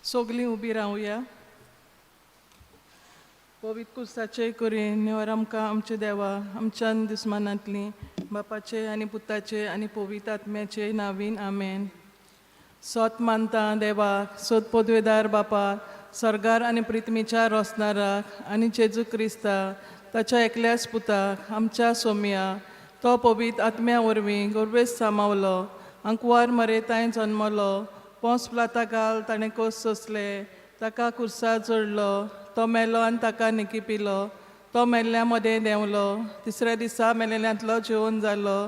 सगलीं उबी रावया. पवित्र कुसाचे करीन वर आमकां आमचे देवा आमच्या दुस्मानांतली बापाचे आनी पुताचे आनी पवित्र आत्म्याचे नांवीन आमेन. सोत मानता देवाक सोत पदवेदार बापाक सर्गार आनी पृथ्वीच्या रोसणाराक आनी जेजू क्रिस्ता ताच्या एकल्याच पुताक आमच्या सोम्या तो पवित्र आत्म्या वरवीं गोरवेस सामावलो अंकवार मरेताय जन्मलो पोंस प्लाता घाल ताणें कोस सोंसले ताका कुर्सार जोडलो तो मेलो आनी ताका निकिपिलो तो मेल्ल्या मदें देंवलो तिसऱ्या दिसा मेलेल्यांतलो जिवन जालो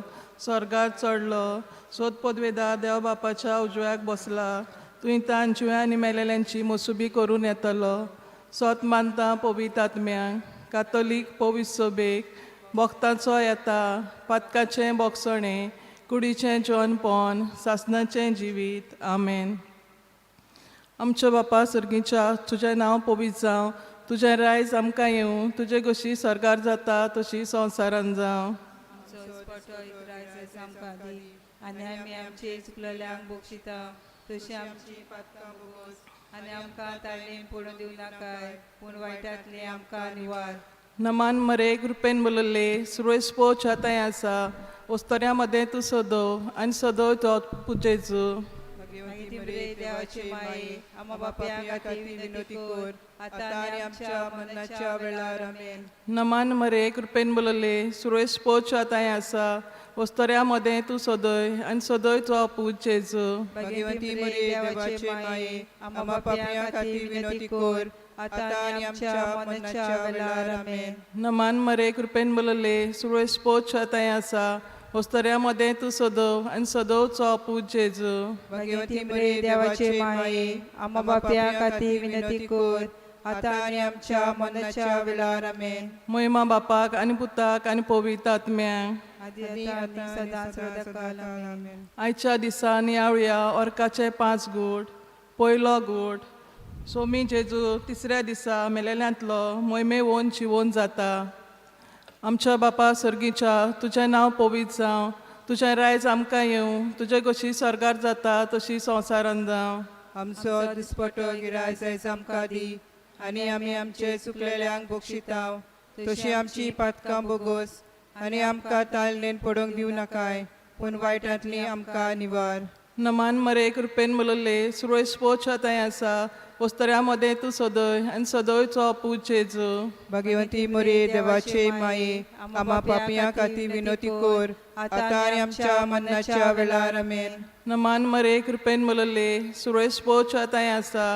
स्वर्गार चडलो सोद पदवेदार देव बापाच्या उजव्याक बसला तुवें तान जिव्या आनी मेलेल्यांची मोसुबी करून येतलो. सोत मानता पवित्र आत्म्यांक कातोलीक पवित्र सोबेक बोगतांचो येता पातकाचें बोगसणें कुडीचें जेवणपण सासणाचें जिवीत आमेन. आमच्या बापा सर्गीच्या तुजें नांव पवित्र जावं तुजें रायज आमकां येवं तुजे कशी सरकार जाता तशी संवसारान जावं. आनी आमी आमचे चुकलेल्यांक बक्षिता तशी आमची पातकां बोगोस आनी आमकां ताळणेन पडूं दिवं नाकाय पूण वायटांतली आमकां निवार. नमान मरे कृपेन बोलले सुरेश पोच आतांय आसा वस्तऱ्या मदें तूं सदव आनी सदव तो पुजेचो. देवाचे माये आमा बापाया खातीर विनोती कर आतां आनी आमच्या मरणाच्या वेळार आमेन. नमान मरे कृपेन बोलले सुरेश पोच आतांय आसा वस्तऱ्या मदें तूं सदय आनी सदय तो पुजेचो. भगवंती मरे देवाचे माये आमा बापाया खातीर विनोती कर आतां आनी आमच्या मरणाच्या वेळार आमेन. नमान मरे कृपेन बोलले सुरेश पोच आतांय आसा वस्तऱ्या मदें तूं सदव आनी सदव चो पुजेचो. भगवंती मरे देवाचे माये आमा बापाया खातीर विनोती कर आतां आनी आमच्या मरणाच्या वेळार आमेन. महिमा बापाक आनी पुताक आनी पवित्र आत्म्यांक आयच्या दिसान यावया ऑर्काचे 5 गूट. पयलो गूट सोमी जेजू तिसऱ्या दिसा मेलेल्यांतलो मोहिमे वोन जिवोन जाता. आमच्या बापा सर्गीच्या तुजें नांव पवित्र जावं तुजें रायज आमकां येवं तुजे कशी सरकार जाता तशी संवसारान जावं. आमचो दिसपटो गिराय आयज आमकां दी आनी आमी आमचे चुकलेल्यांक बक्षिताव तशी आमची पातकां बोगोस आनी आमकां ताळणेन पडोवंक दिवं नाकाय पूण वायटांतली आमकां निवार. नमान मरे कृपेन बोलले सुरेश पोच आतांय आसा वस्तऱ्या मदें तूं सदय आनी सदय चो पुजेचो. भगवंती मरे देवाचे माये आमा पापियां खातीर विनोती कर आतां आनी आमच्या मरणाच्या वेळार आमेन. नमान मरे कृपेन बोलले सुरेश पोच आतांय आसा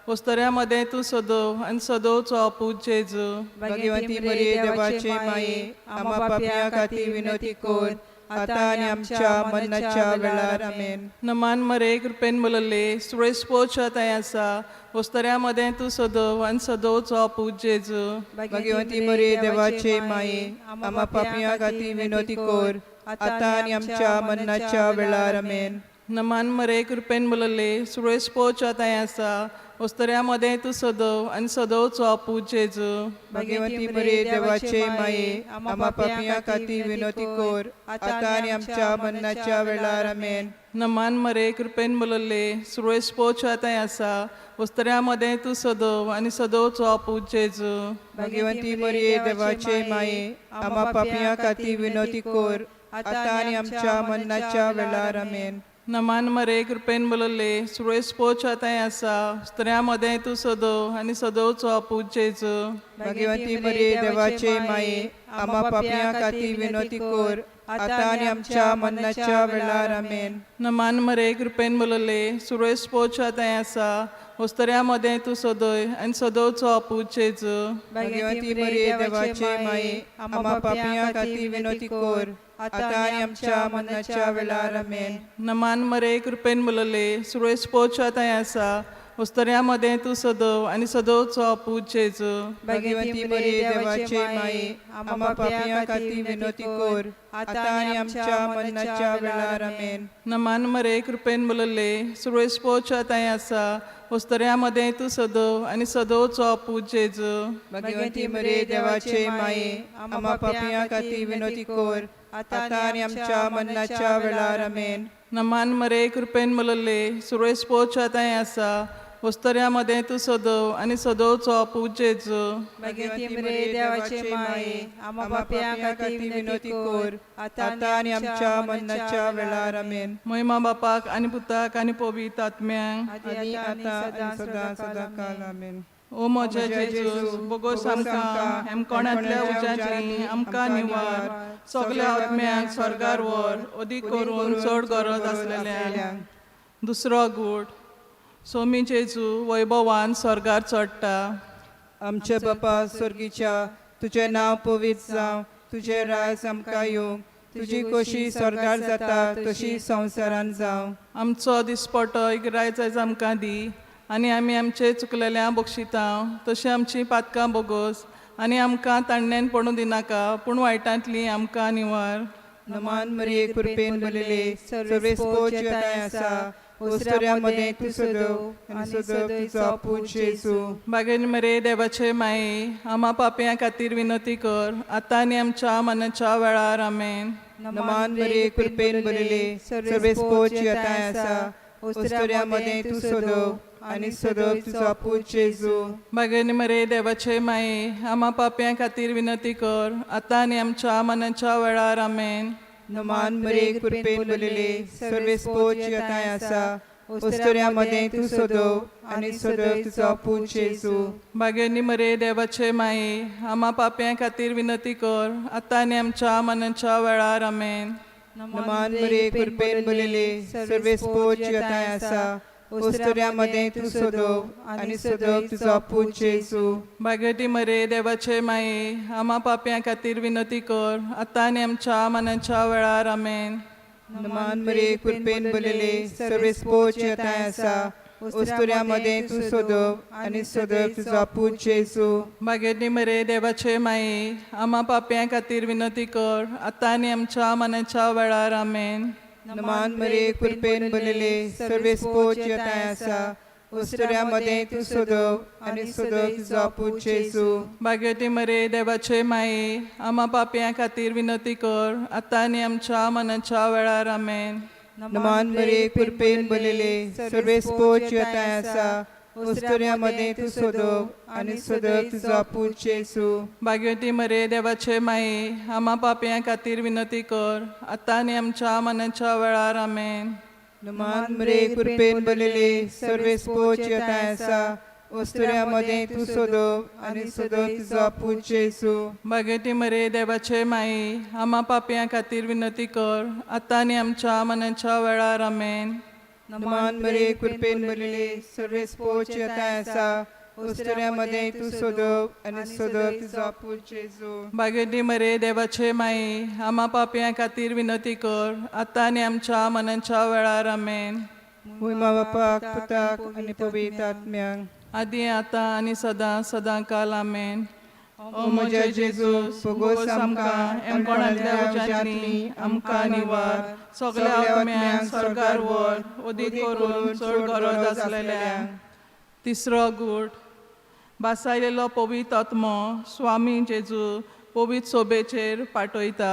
वस्तऱ्या मदें तूं सदव आनी सदव चो पुजेचो. भगवंती मरे देवाचे माये आमा पापियां खातीर विनोती कर आतां आनी आमच्या मरणाच्या वेळार आमेन. नमान मरे कृपेन बोलले सुरेश पोच आतांय आसा वस्तऱ्या मदें तूं सदव आनी सदव चो पुजेचो. भगवंती मरे देवाचे माये आमा पापियां खातीर विनोती कर आतां आनी आमच्या मरणाच्या वेळार आमेन. नमान मरे कृपेन बोलले सुरेश पोच आतांय आसा वस्तऱ्या मदें तूं सदव आनी सदव चो पुजेचो. भगवंती मरे देवाचे माये आमा पापियां खातीर विनोती कर आतां आनी आमच्या मरणाच्या वेळार आमेन. नमान मरे कृपेन बोलले सुरेश पोच आतांय आसा वस्तऱ्या मदें तूं सदव आनी सदव चो पुजेचो. भगवंती मरे देवाचे माये आमा पापियां खातीर विनोती कर आतां आनी आमच्या मरणाच्या वेळार आमेन. नमान मरे कृपेन बोलले सुरेश पोच आतांय आसा वस्तऱ्या मदें तूं सदव आनी सदव चो पुजेचो. भगवंती मरे देवाचे माये आमा पापियां खातीर विनोती कर आतां आनी आमच्या मरणाच्या वेळार आमेन. नमान मरे कृपेन बोलले सुरेश पोच आतांय आसा वस्तऱ्या मदें तूं सदय आनी सदव चो पुजेचो. भगवंती मरे देवाचे माये आमा पापियां खातीर विनोती कर आतां आनी आमच्या मरणाच्या वेळार आमेन. नमान मरे कृपेन बोलले सुरेश पोच आतांय आसा वस्तऱ्या मदें तूं सदव आनी सदव चो पुजेचो. भगवंती मरे देवाचे माये आमा पापियां खातीर विनोती कर आतां आनी आमच्या मरणाच्या वेळार आमेन. नमान मरे कृपेन बोलले सुरेश पोच आतांय आसा वस्तऱ्या मदें तूं सदव आनी सदव चो पुजेचो. भगवंती मरे देवाचे माये आमा पापियां खातीर विनोती कर आतां आनी आमच्या मरणाच्या वेळार आमेन. नमान मरे कृपेन बोलले सुरेश पोच आतांय आसा वस्तऱ्यामध्ये तूं सदव आनी सदवचो पूज जेजू भगवती मरे देवाचे माये आम्हा पापियां खातीर विनंती कर आता आनी आमच्या मरणाच्या वेळार आमेन. महिमा बापाक आनी पुताक आनी पवित्र आत्म्यांक आनी आता आनी सदां सदांकाल आमेन. ओ म्हजे जेजू बोगोस आमकां हेम कोणांतल्या उज्यांतली आमकां निवार सगल्या आत्म्यांक स्वर्गार व्हर अदीक करून चड गरज आसलेल्यांक. दुसरो गूट सोमी जेजू वैभवान स्वर्गार चडटा. आमचे बापा स्वर्गीच्या तुझे नांव पवित्र जावं तुझे राज आमकां येवं तुजी कशी स्वर्गार जाता तशी संवसारान जावं. आमचो दिसपटो इगरायज आयज आमकां दी आनी आमी आमचे चुकलेल्या बक्षितांव तशें आमची पातकां बोगोस आनी आमकां ताणण्यान पडूं दिनाका पूण वायटांतली आमकां निवार. नमान मरिये कृपेन भरलेले सर्वेस पोच येताय आसा ओस्तऱ्या मध्ये तू सदव आनी सदव तुजो पूज जेजू. बागेन मरे देवाचे माये आम्हा पापयां खातीर विनंती कर आतां आनी आमच्या मनाच्या वेळार आमेन. नमान मरिये कृपेन भरलेले सर्वेस पोच येताय आसा ओस्तऱ्या मध्ये तू सदव आनी सदव तुजो पूज जेजू. बागेन मरे देवाचे माये आम्हा पापयां खातीर विनंती कर आतां आनी आमच्या मनाच्या वेळार आमेन. नमान मरिये कृपेन भरलेले सर्वेस पोच येताय आसा ओस्तऱ्या मध्ये तू सदव आनी सदव तुजो पूज जेजू. बागेनी मरे देवाचे माये आम्हा पापयां खातीर विनंती कर आतां आनी आमच्या मनाच्या वेळार आमेन. नमान मरिये कृपेन भरलेले सर्वेस पोच येताय आसा ओस्तऱ्या मध्ये तू सदव आनी सदव तुजो पूज जेजू. बागेटी मरे देवाचे माये आम्हा पापयां खातीर विनंती कर आतां आनी आमच्या मनाच्या वेळार आमेन. नमान मरिये कृपेन भरलेले सर्वेस पोच येताय आसा ओस्तऱ्या मध्ये तू सदव आनी सदव तुजो पूज जेजू. बागेटी मरे देवाचे माये आम्हा पापयां खातीर विनंती कर आतां आनी आमच्या मनाच्या वेळार आमेन. नमान मरिये कृपेन भरलेले सर्वेस पोच येताय आसा ओस्तऱ्या मध्ये तू सदव आनी सदव तुजो पूज जेजू. बागेटी मरे देवाचे माये आम्हा पापयां खातीर विनंती कर आतां आनी आमच्या मनाच्या वेळार आमेन. नमान मरिये कृपेन भरलेले सर्वेस पोच येताय आसा ओस्तऱ्या मध्ये तू सदव आनी सदव तुजो पूज जेजू. बागेटी मरे देवाचे माये आम्हा पापयां खातीर विनंती कर आतां आनी आमच्या मनाच्या वेळार आमेन. नमान मरिये कृपेन भरलेले सर्वेस पोच येताय आसा ओस्तऱ्या मध्ये तू सदव आनी सदव तुजो पूज जेजू. बागेटी मरे देवाचे माये आम्हा पापयां खातीर विनंती कर आतां आनी आमच्या मनाच्या वेळार आमेन. नमान मरिये कृपेन भरलेले सर्वेस पोच येताय आसा ओस्तऱ्या मध्ये तू सदव आनी सदव तुजो पूज जेजू. बागेटी मरे देवाचे माये आम्हा पापयां खातीर विनंती कर आतां आनी आमच्या मनाच्या वेळार आमेन. महिमा बापाक पुताक आनी पवित्र आत्म्यांक आदी आतां आनी सदां सदांकाल आमेन. ओ म्हजे जेजू बोगोस आमकां एम कोणांतल्या उज्यांतली आमकां निवार सगल्या आत्म्यांक स्वर्गार व्हर अदीक करून चड गरज आसलेल्यांक. तिसरो गूट बासायलेलो पवित्र आत्मो स्वामी जेजू पवित्र सोबेचेर पाठयता.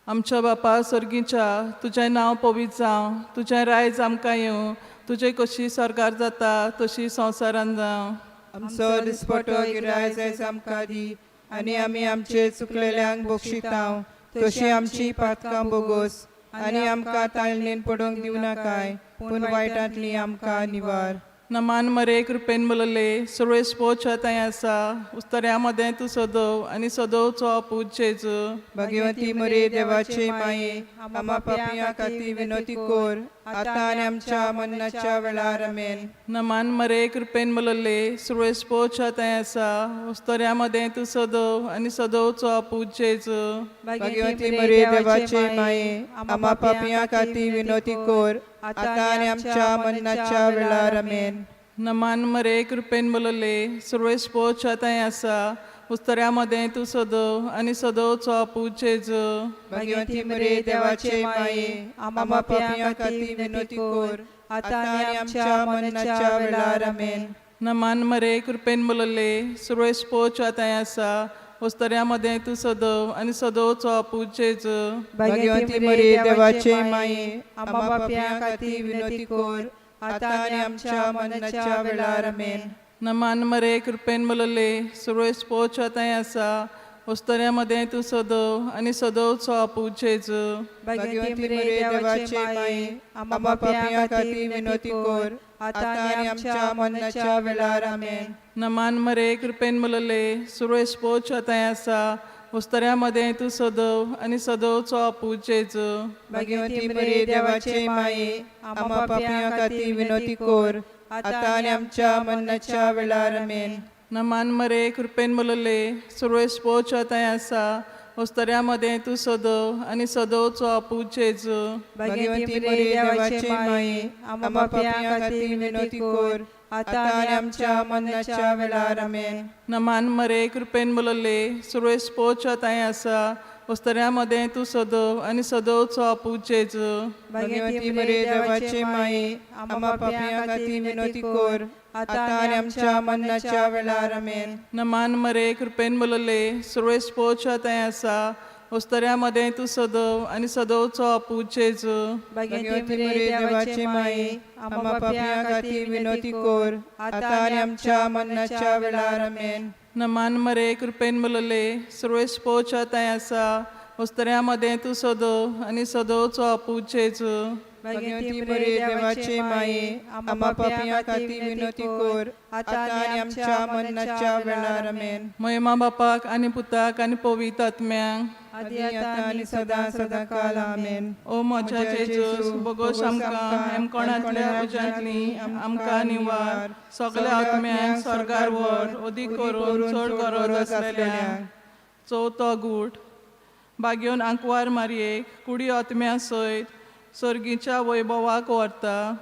आमच्या बापा सर्गीच्या तुजें नांव पवित्र जावं तुजें रायज आमकां येवं तुजे कशी स्वर्गार जाता तशी संवसारान जावं. आमचो दिसपटो गिरायज आयज आमकां दी आनी आमी आमचे चुकलेल्यांक बक्षितांव तशी आमची पातकां बोगोस आनी आमकां ताळणेन पडोवंक दिवं नाकाय पूण वायटांतली आमकां निवार. नमान मरे कृपेन बोलले सर्वेस पोच थंय आसा उस्तऱ्यामध्ये तूं सदव आनी सदवचो पूज जेजू. भगवती मरे देवाचे माये आम्हा पापियां खातीर विनंती कर आतां आनी आमच्या मरणाच्या वेळार आमेन. नमान मरे कृपेन बोलले सर्वेस पोच थंय आसा उस्तऱ्यामध्ये तूं सदव आनी सदवचो पूज जेजू. भगवती मरे देवाचे माये आम्हा पापियां खातीर विनंती कर आतां आनी आमच्या मरणाच्या वेळार आमेन. नमान मरे कृपेन बोलले सर्वेस पोच थंय आसा उस्तऱ्यामध्ये तूं सदव आनी सदवचो पूज जेजू. भगवती मरे देवाचे माये आम्हा पापियां खातीर विनंती कर आतां आनी आमच्या मरणाच्या वेळार आमेन. नमान मरे कृपेन बोलले सर्वेस पोच थंय आसा उस्तऱ्यामध्ये तूं सदव आनी सदवचो पूज जेजू. भगवती मरे देवाचे माये आम्हा पापियां खातीर विनंती कर आता आणि आमच्या मरणाच्या वेळार आमेन. नमान मरे कृपेन मुलले सुरवेस पोच आतांय आसा वस्तऱ्यामध्ये तूं सदव आनी सदवचो आपूं जेजू भगवंती मरे देवाचे माये आम्हा पापियां खातीर विनोती कोर आता आणि आमच्या मरणाच्या वेळार आमेन. नमान मरे कृपेन मुलले सुरवेस पोच आतांय आसा वस्तऱ्यामध्ये तूं सदव आनी सदवचो आपूं जेजू भगवंती मरे देवाचे माये आम्हा पापियां खातीर विनोती कोर आता आणि आमच्या मरणाच्या वेळार आमेन. नमान मरे कृपेन मुलले सुरवेस पोच आतांय आसा वस्तऱ्यामध्ये तूं सदव आनी सदवचो आपूं जेजू भगवंती मरे देवाचे माये आम्हा पापियां खातीर विनोती कोर आता आणि आमच्या मरणाच्या वेळार आमेन. नमान मरे कृपेन मुलले सुरवेस पोच आतांय आसा वस्तऱ्यामध्ये तूं सदव आनी सदवचो आपूं जेजू भगवंती मरे देवाचे माये आम्हा पापियां खातीर विनोती कोर आता आणि आमच्या मरणाच्या वेळार आमेन. नमान मरे कृपेन मुलले सुरवेस पोच आतांय आसा वस्तऱ्यामध्ये तूं सदव आनी सदवचो आपूं जेजू भगवंती मरे देवाचे माये आम्हा पापियां खातीर विनोती कोर आता आणि आमच्या मरणाच्या वेळार आमेन. नमान मरे कृपेन मुलले सुरवेस पोच आतांय आसा वस्तऱ्यामध्ये तूं सदव आनी सदवचो आपूं जेजू भगवंती मरे देवाचे माये आम्हा पापियां खातीर विनोती कोर आता आणि आमच्या मरणाच्या वेळार आमेन. महिमा बापाक आनी पुताक आनी पवित्र आत्म्यांक आदी आता आणि सदा सदा काल आमेन. ओ म्हज्या जेजूस बोगोस आमकां हेमकोणांतल्या उज्यांतली आमकां निवार सगल्या आत्म्यांक स्वर्गार व्हर ओदीक करून चड गरज आसलेल्यांक. चवथो गूट बागेवन आंकवार मारयेक कुडी आत्म्या सयत सर्गीच्या वैभवाक व्हरता.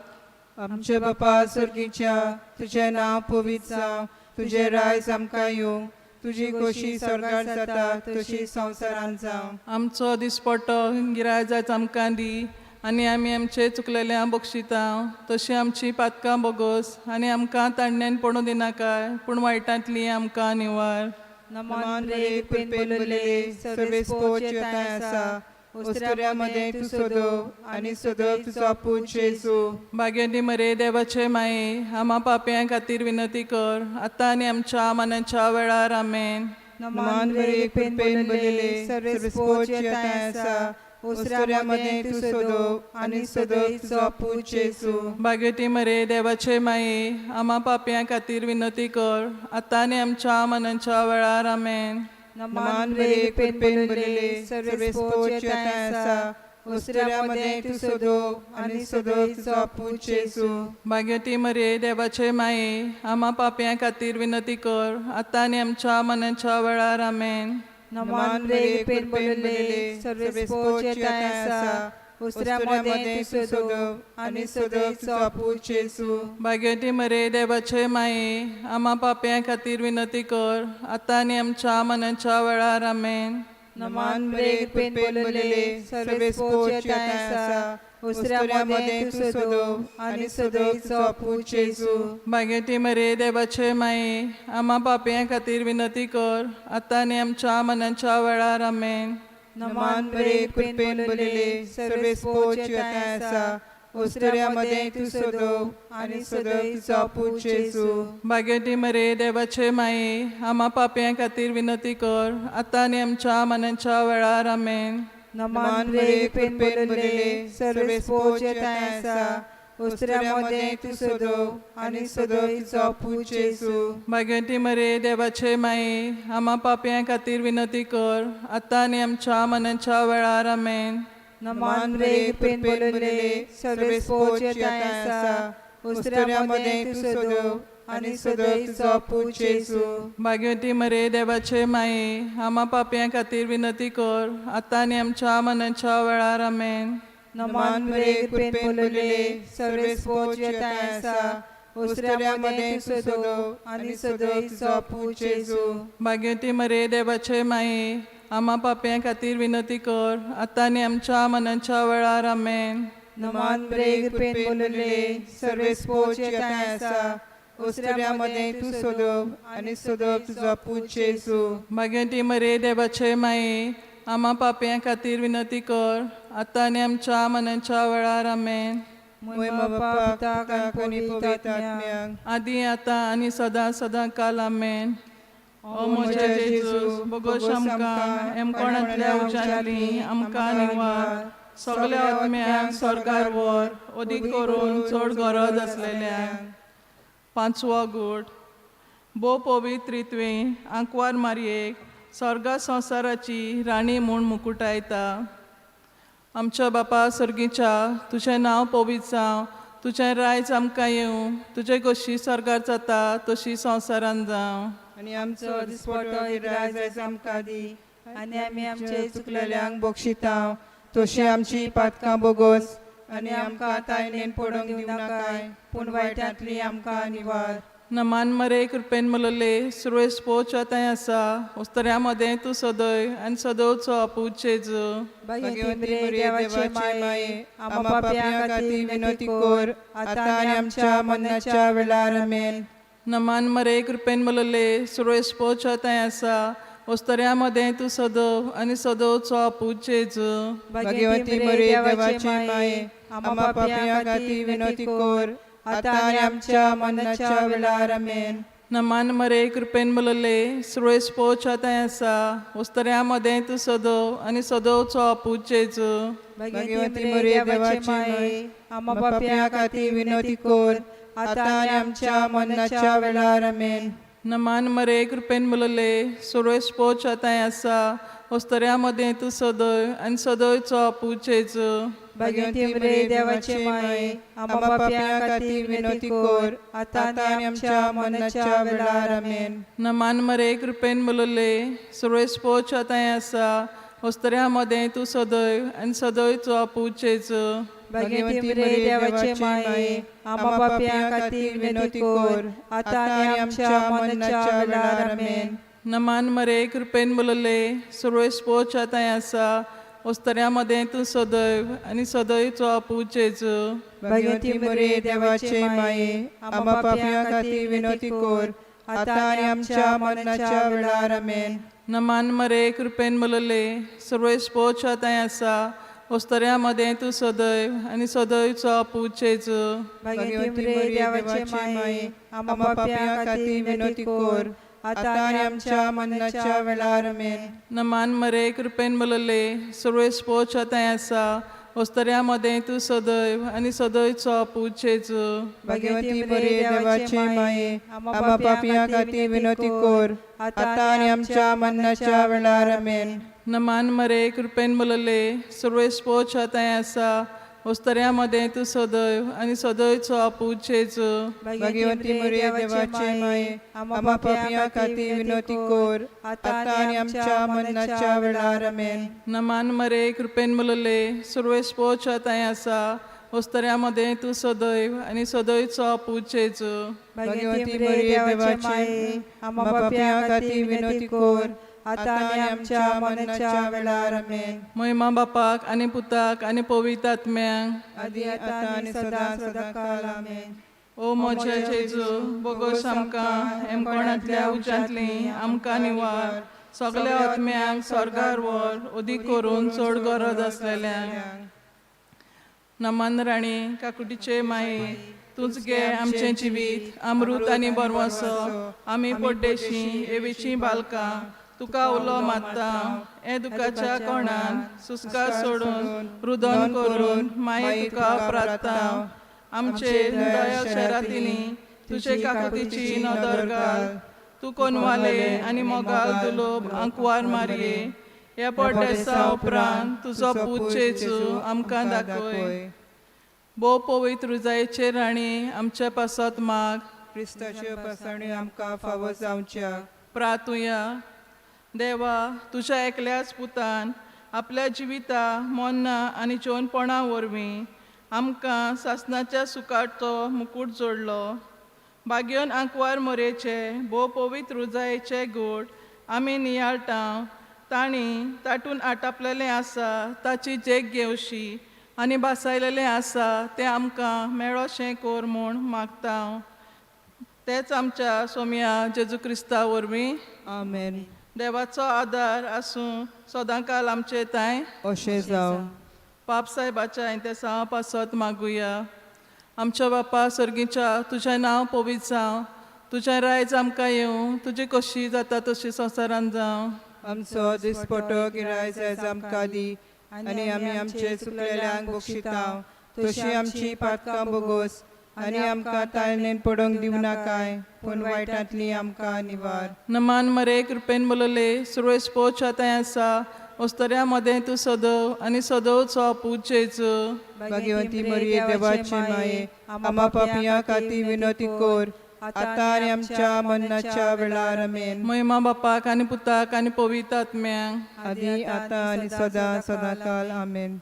आमचे बापा सर्गीच्या तुझे नांव पवित्र जावं तुझे रायज आमकां येवं तुजी खोशी स्वर्गार जाता तशी संवसारांत जावं. आमचो दिसपट्टो गिराय जायत आमकां दी आनी आमी आमचे चुकलेल्यांक बक्षिता तशी आमची पातकां बोगोस आनी आमकां ताणण्यान पडूं दिनाकाय पूण वायटांतली आमकां निवार. नमान रे पेनलेले सर्वेस पोच येताय आसा वस्तऱ्यामध्ये तूं सदव आनी सदव तुजो आपूं जेजू. भाग्यवंती मरे देवाचे माये आम्हा पाप्यां खातीर विनंती कर आतां आनी आमच्या मनाच्या वेळार आमेन. नमान रे पेनलेले सर्वेस पोच येताय आसा वस्तऱ्यामध्ये तूं सदव आनी सदव तुजो आपूं जेजू. भाग्यवंती मरे देवाचे माये आम्हा पाप्यां खातीर विनंती कर आतां आनी आमच्या मनाच्या वेळार आमेन. नमान रे पेनलेले सर्वेस पोच येताय आसा वस्तऱ्यामध्ये तूं सदव आनी सदव तुजो आपूं जेजू. भाग्यवंती मरे देवाचे माये आम्हा पाप्यां खातीर विनंती कर आतां आनी आमच्या मनाच्या वेळार आमेन. नमान रे पेनलेले सर्वेस पोच येताय आसा वस्तऱ्यामध्ये तूं सदव आनी सदव तुजो आपूं जेजू. भाग्यवंती मरे देवाचे माये आम्हा पाप्यां खातीर विनंती कर आतां आनी आमच्या मनाच्या वेळार आमेन. नमान रे पेनलेले सर्वेस पोच येताय आसा वस्तऱ्यामध्ये तूं सदव आनी सदव तुजो आपूं जेजू. भाग्यवंती मरे देवाचे माये आम्हा पाप्यां खातीर विनंती कर आतां आनी आमच्या मनाच्या वेळार आमेन. नमान रे पेनलेले सर्वेस पोच येताय आसा वस्तऱ्यामध्ये तूं सदव आनी सदव तुजो आपूं जेजू. भाग्यवंती मरे देवाचे माये आम्हा पाप्यां खातीर विनंती कर आतां आनी आमच्या मनाच्या वेळार आमेन. नमान रे पेनलेले सर्वेस पोच येताय आसा वस्तऱ्यामध्ये तूं सदव आनी सदव तुजो आपूं जेजू. भाग्यवंती मरे देवाचे माये आम्हा पाप्यां खातीर विनंती कर आतां आनी आमच्या मनाच्या वेळार आमेन. नमान रे पेनलेले सर्वेस पोच येताय आसा वस्तऱ्यामध्ये तूं सदव आनी सदव तुजो आपूं जेजू. भाग्यवंती मरे देवाचे माये आम्हा पाप्यां खातीर विनंती कर आतां आनी आमच्या मनाच्या वेळार आमेन. नमान रे पेनलेले सर्वेस पोच येताय आसा वस्तऱ्यामध्ये तूं सदव आनी सदव तुजो आपूं जेजू. भाग्यवंती मरे देवाचे माये आम्हा पाप्यां खातीर विनंती कर आतां आनी आमच्या मनाच्या वेळार आमेन. नमान रे पेनलेले सर्वेस पोच येताय आसा वस्तऱ्यामध्ये तूं सदव आनी सदव तुजो आपूं जेजू. भाग्यवंती मरे देवाचे माये आम्हा पाप्यां खातीर विनंती कर आतां आनी आमच्या मनाच्या वेळार आमेन. महिमा बापा पिताक आनी पवित्र आत्म्याक आदी आता आणि सदा सदा काल आमेन. ओ म्हजे जेजू बोगोश आमकां एमकोणांतल्या उज्यांतली आमकां निवार. सगल्या आत्म्यांक स्वर्गार व्हर, ओदीक करून चड गरज आसलेल्यांक. पांचवो गूट. भोव पवित्र रित्वेन आंकवार मारयेक स्वर्गा संवसाराची राणी म्हूण मुकुटायता. आमच्या बापा सर्गीच्या तुझें नांव पवित्र जावं, तुझें रायज आमकां येवं, तुजे कशी स्वर्गार जाता तशी संवसारान जावं. आनी आमचो दिसपटो गिराय आयज आमकां दी, आनी आमी आमचे चुकलेल्यांक बक्षितांव, तशी आमची पातकां बोगोस, आनी आमकां तायणेन पडोवंक दिवं नाकाय, पूण वायटांतली आमकां निवार. नमान मरे कृपेन मलले सुरेश पोच्या थंय आसा, उस्तऱ्या मदें तूं सदय आनी सदवचो आपूच जेजू. भाग्यवंती देवाचे माये, आम्हा पाप्यां खातीर विनोती कोर, आतां आनी आमच्या मरणाच्या वेळार आमेन. नमान मरे कृपेन मलले सुरेश पोच्या थंय आसा, उस्तऱ्या मदें तूं सदव आनी सदवचो आपूच जेजू. भाग्यवंती मरे देवाचे माये, आम्हा पाप्यां खातीर विनोती कोर, आतां आनी आमच्या मरणाच्या वेळार आमेन. नमान मरे कृपेन मलले सुरेश पोच्या थंय आसा, उस्तऱ्या मदें तूं सदव आनी सदवचो आपूच जेजू. भाग्यवंती मरे देवाचे माये, आम्हा पाप्यां खातीर विनोती कोर, आतां आनी आमच्या मरणाच्या वेळार आमेन. नमान मरे कृपेन मलले सुरेश पोच्या थंय आसा, उस्तऱ्या मदें तूं सदय आनी सदयचो आपूच जेजू. भाग्यवंती मरे देवाचे माये, आम्हा पाप्यां खातीर विनोती कोर, आतां आनी आमच्या मरणाच्या वेळार आमेन. नमान मरे कृपेन मलले सुरेश पोच्या थंय आसा, उस्तऱ्या मदें तूं सदय आनी सदयचो आपूच जेजू. भाग्यवंती मरे देवाचे माये, आम्हा पाप्यां खातीर विनोती कोर, आतां आनी आमच्या मरणाच्या वेळार आमेन. नमान मरे कृपेन मलले सुरेश पोच्या थंय आसा, उस्तऱ्या मदें तूं सदैव आनी सदैवचो आपूच जेजू. भाग्यवंती मरे देवाचे माये, आम्हा पाप्यां खातीर विनोती कोर, आतां आनी आमच्या मरणाच्या वेळार आमेन. नमान मरे कृपेन मलले सुरेश पोच्या थंय आसा, उस्तऱ्या मदें तूं सदैव आनी सदैवचो आपूच जेजू. भाग्यवंती मरे देवाचे माये, आम्हा पाप्यां खातीर विनोती कोर, आतां आनी आमच्या मरणाच्या वेळार आमेन. नमान मरे कृपेन मलले सुरेश पोच्या थंय आसा, उस्तऱ्या मदें तूं सदैव आनी सदैवचो आपूच जेजू. भाग्यवंती मरे देवाचे माये, आम्हा पाप्यां खातीर विनोती कोर, आतां आनी आमच्या मरणाच्या वेळार आमेन. नमान मरे कृपेन मलले सुरेश पोच्या थंय आसा, उस्तऱ्या मदें तूं सदैव आनी सदैवचो आपूच जेजू. भाग्यवंती मरे देवाचे माये, आम्हा पाप्यां खातीर विनोती कोर, आतां आनी आमच्या मरणाच्या वेळार आमेन. नमान मरे कृपेन मलले सुरेश पोच्या थंय आसा, उस्तऱ्या मदें तूं सदैव आनी सदैवचो आपूच जेजू. भाग्यवंती मरे देवाचे माये, आम्हा पाप्यां खातीर विनोती कोर, आतां आनी आमच्या मरणाच्या वेळार आमेन. महिमा बापाक आनी पुताक आनी पवित्र आत्म्यांक, आदी आतां आनी सदां काल आमेन. ओ म्हजे जेजू बोगोस आमकां एमकोणांतल्या उज्यांतली आमकां निवार. सगल्या आत्म्यांक स्वर्गार व्हर, ओदीक करून चड गरज आसलेल्यांक. नमन राणी काकुटीचे माये, तूंच गे आमचें जिवीत, अमृत आनी बरवंसो. आमी पोड्डेशीं एवेचीं बालकां तुका उलो मात्ता. हे दुखाच्या कोणान सुस्कार सोडून रुदन करून माये तुका प्रार्थना. आमचे दया शरातिनी तुजे काकुतीची नदर घाल. तूं कोनवाले आनी मोगाल दुलोब आंकवार मारये. ह्या पोड्डेसा उपरांत तुजो पूत जेजू आमकां दाखय. भोव पवित्र हृदयाचे राणी आमच्या पासत माग. क्रिस्ताचे पासणी आमकां फावो जावच्या. प्रार्थुया. देवा, तुज्या एकल्याच पुतान आपल्या जिविता मोन्ना आनी जेवणपणा वरवीं आमकां सासणाच्या सुकाचो मुकूट जोडलो. भाग्योन आंकवार मोरेचे भोव पवित्र हृदयाचे गोड आमी नियाळटां. तांणी तातूंत आटापलेलें आसा ताची जेक घेवशी आनी बासायलेलें आसा तें आमकां मेळोशें कोर म्हूण मागता. तेच आमच्या सोम्या जेजू क्रिस्ता वरवीं. आमेन. देवाचो आदार आसूं सदांकाल आमचे ताय अशें जावं. पाप साहेबाच्या इंतेसा पासत मागुया. आमच्या बापा सर्गीच्या तुझें नांव पवित्र जावं, तुझें रायज आमकां येवं, तुजी कशी जाता तशी संवसारान जावं. आमचो दिसपटो गिरायज आयज आमकां दी, आनी आमी आमचे चुकलेल्यांक बक्षितांव, तशी आमची पातकां बोगोस, आनी आमकां ताळणेन पडोवंक दिवं नाकाय, पूण वायटांतली आमकां निवार. नमान मरे कृपेन बोलले सुरवेश पोच आतां आसा, ओस्तऱ्या मदें तूं सदव, आनी सदवचो आपूच जेजू. भाग्यवंती मरिये देवाची माये, आम्हा पापियां खातीर विनोती कोर, आतां आनी आमच्या मरणाच्या वेळार आमेन. महिमा बापाक आनी पुताक आनी पवित्र आत्म्यांक. आदी आतां आनी सदां सदांकाल आमेन.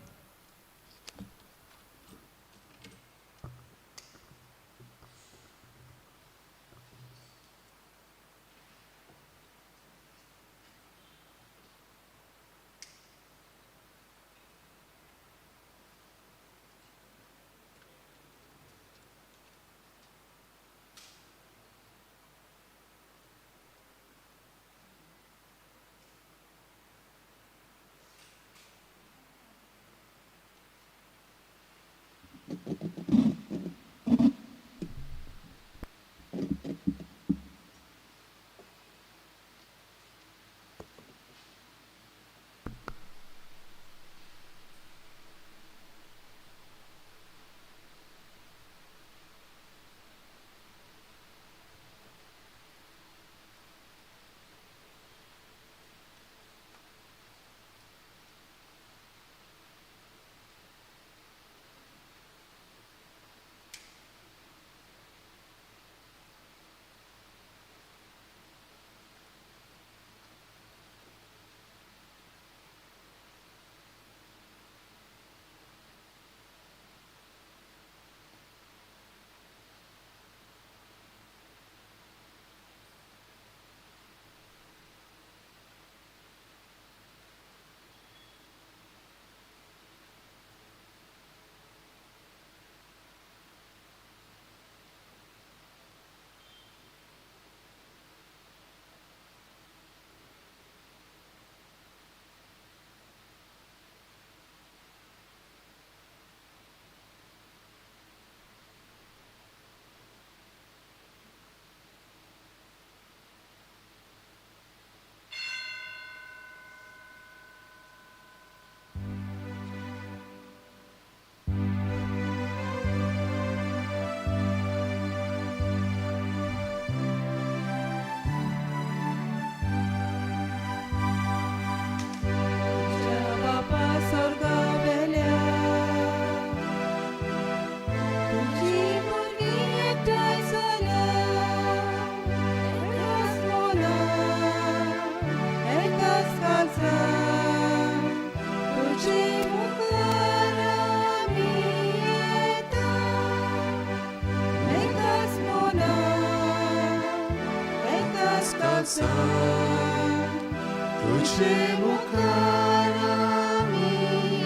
तुझे मुखार आमी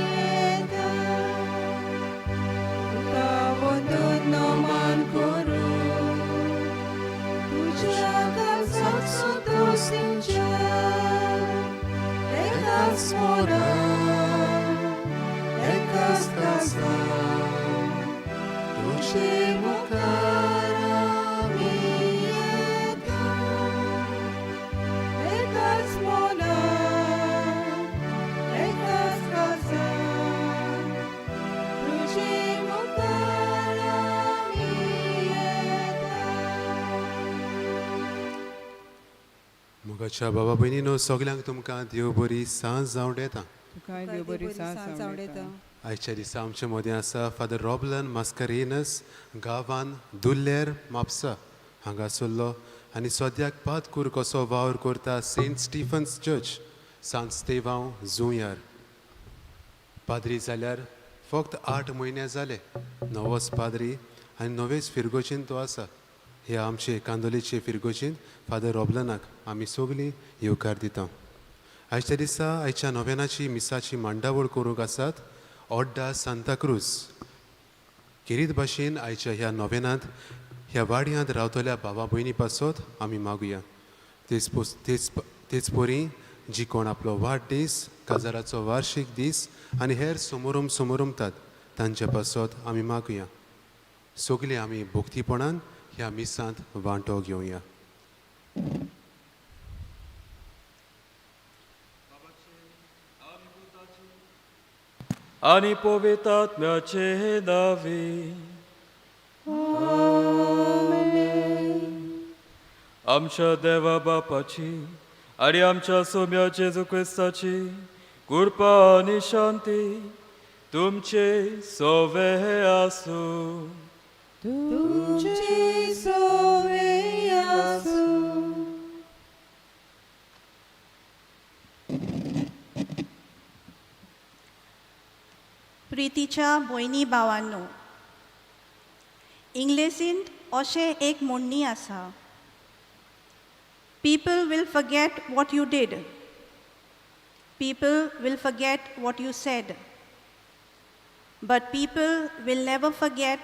येता, तुका वंदन नमन करू, तुझ्या काळजाक संतोष दिवच्या, एकाच स्मरण, एकाच काळजा, तुझे मुखार आमी येता, एकाच स्मरण, एकाच काळजा, तुझे मुखार आमी येता. मुगाच्या बाबा भयणीनो सगल्यांक तुमकां देव बरी सांज जावं येता. तुकाय देव बरी सांज आवडेता. आयच्या दिसा आमचे मदें आसा फादर रॉबलन मास्करेनस गांवान दुल्लेर म्हापसा हांगासरलो आनी सद्याक पातकूर कसो वावर करता सेंट स्टिफन्स चर्च सांत स्तेवांव जुंयार. पाद्री जाल्यार फक्त 8 म्हयने जाले. नवोच पाद्री आनी नवेच फिरगोचीन तो आसा. हे आमचे कांदोलीचे फिरगोचीन फादर रॉबलनाक आमी सगलीं येवकार दिता. आयच्या दिसा आयच्या नोवेनाची मिसाची मांडावळ करूंक आसात ओड्डा सांताक्रूज. खेरीत भाशेन आयच्या ह्या नोवेनांत ह्या वाड्यांत रावतल्या भावा भयणी पासत आमी मागुया. तेच परी जी कोण आपलो वाडदीस काजाराचो वार्शीक दीस आनी हेर समोरुमतात तांचे पासत आमी मागुया. सगळीं आमी भक्तीपणान ह्या मिसांत वांटो घेवया. आणि पवित्रात्म्याचे नावे आमच्या देवा बापाची आणि आमच्या सोम्या जेजू क्रिस्ताची कृपा आणि शांती तुमचे सोवे आसूं. तुमचे सोवे आसूं. प्रितीच्या भयणी भावांनो, इंग्लिशींत अशें एक म्हणणी आसा, people will forget what you did, people will forget what you said, but people will never forget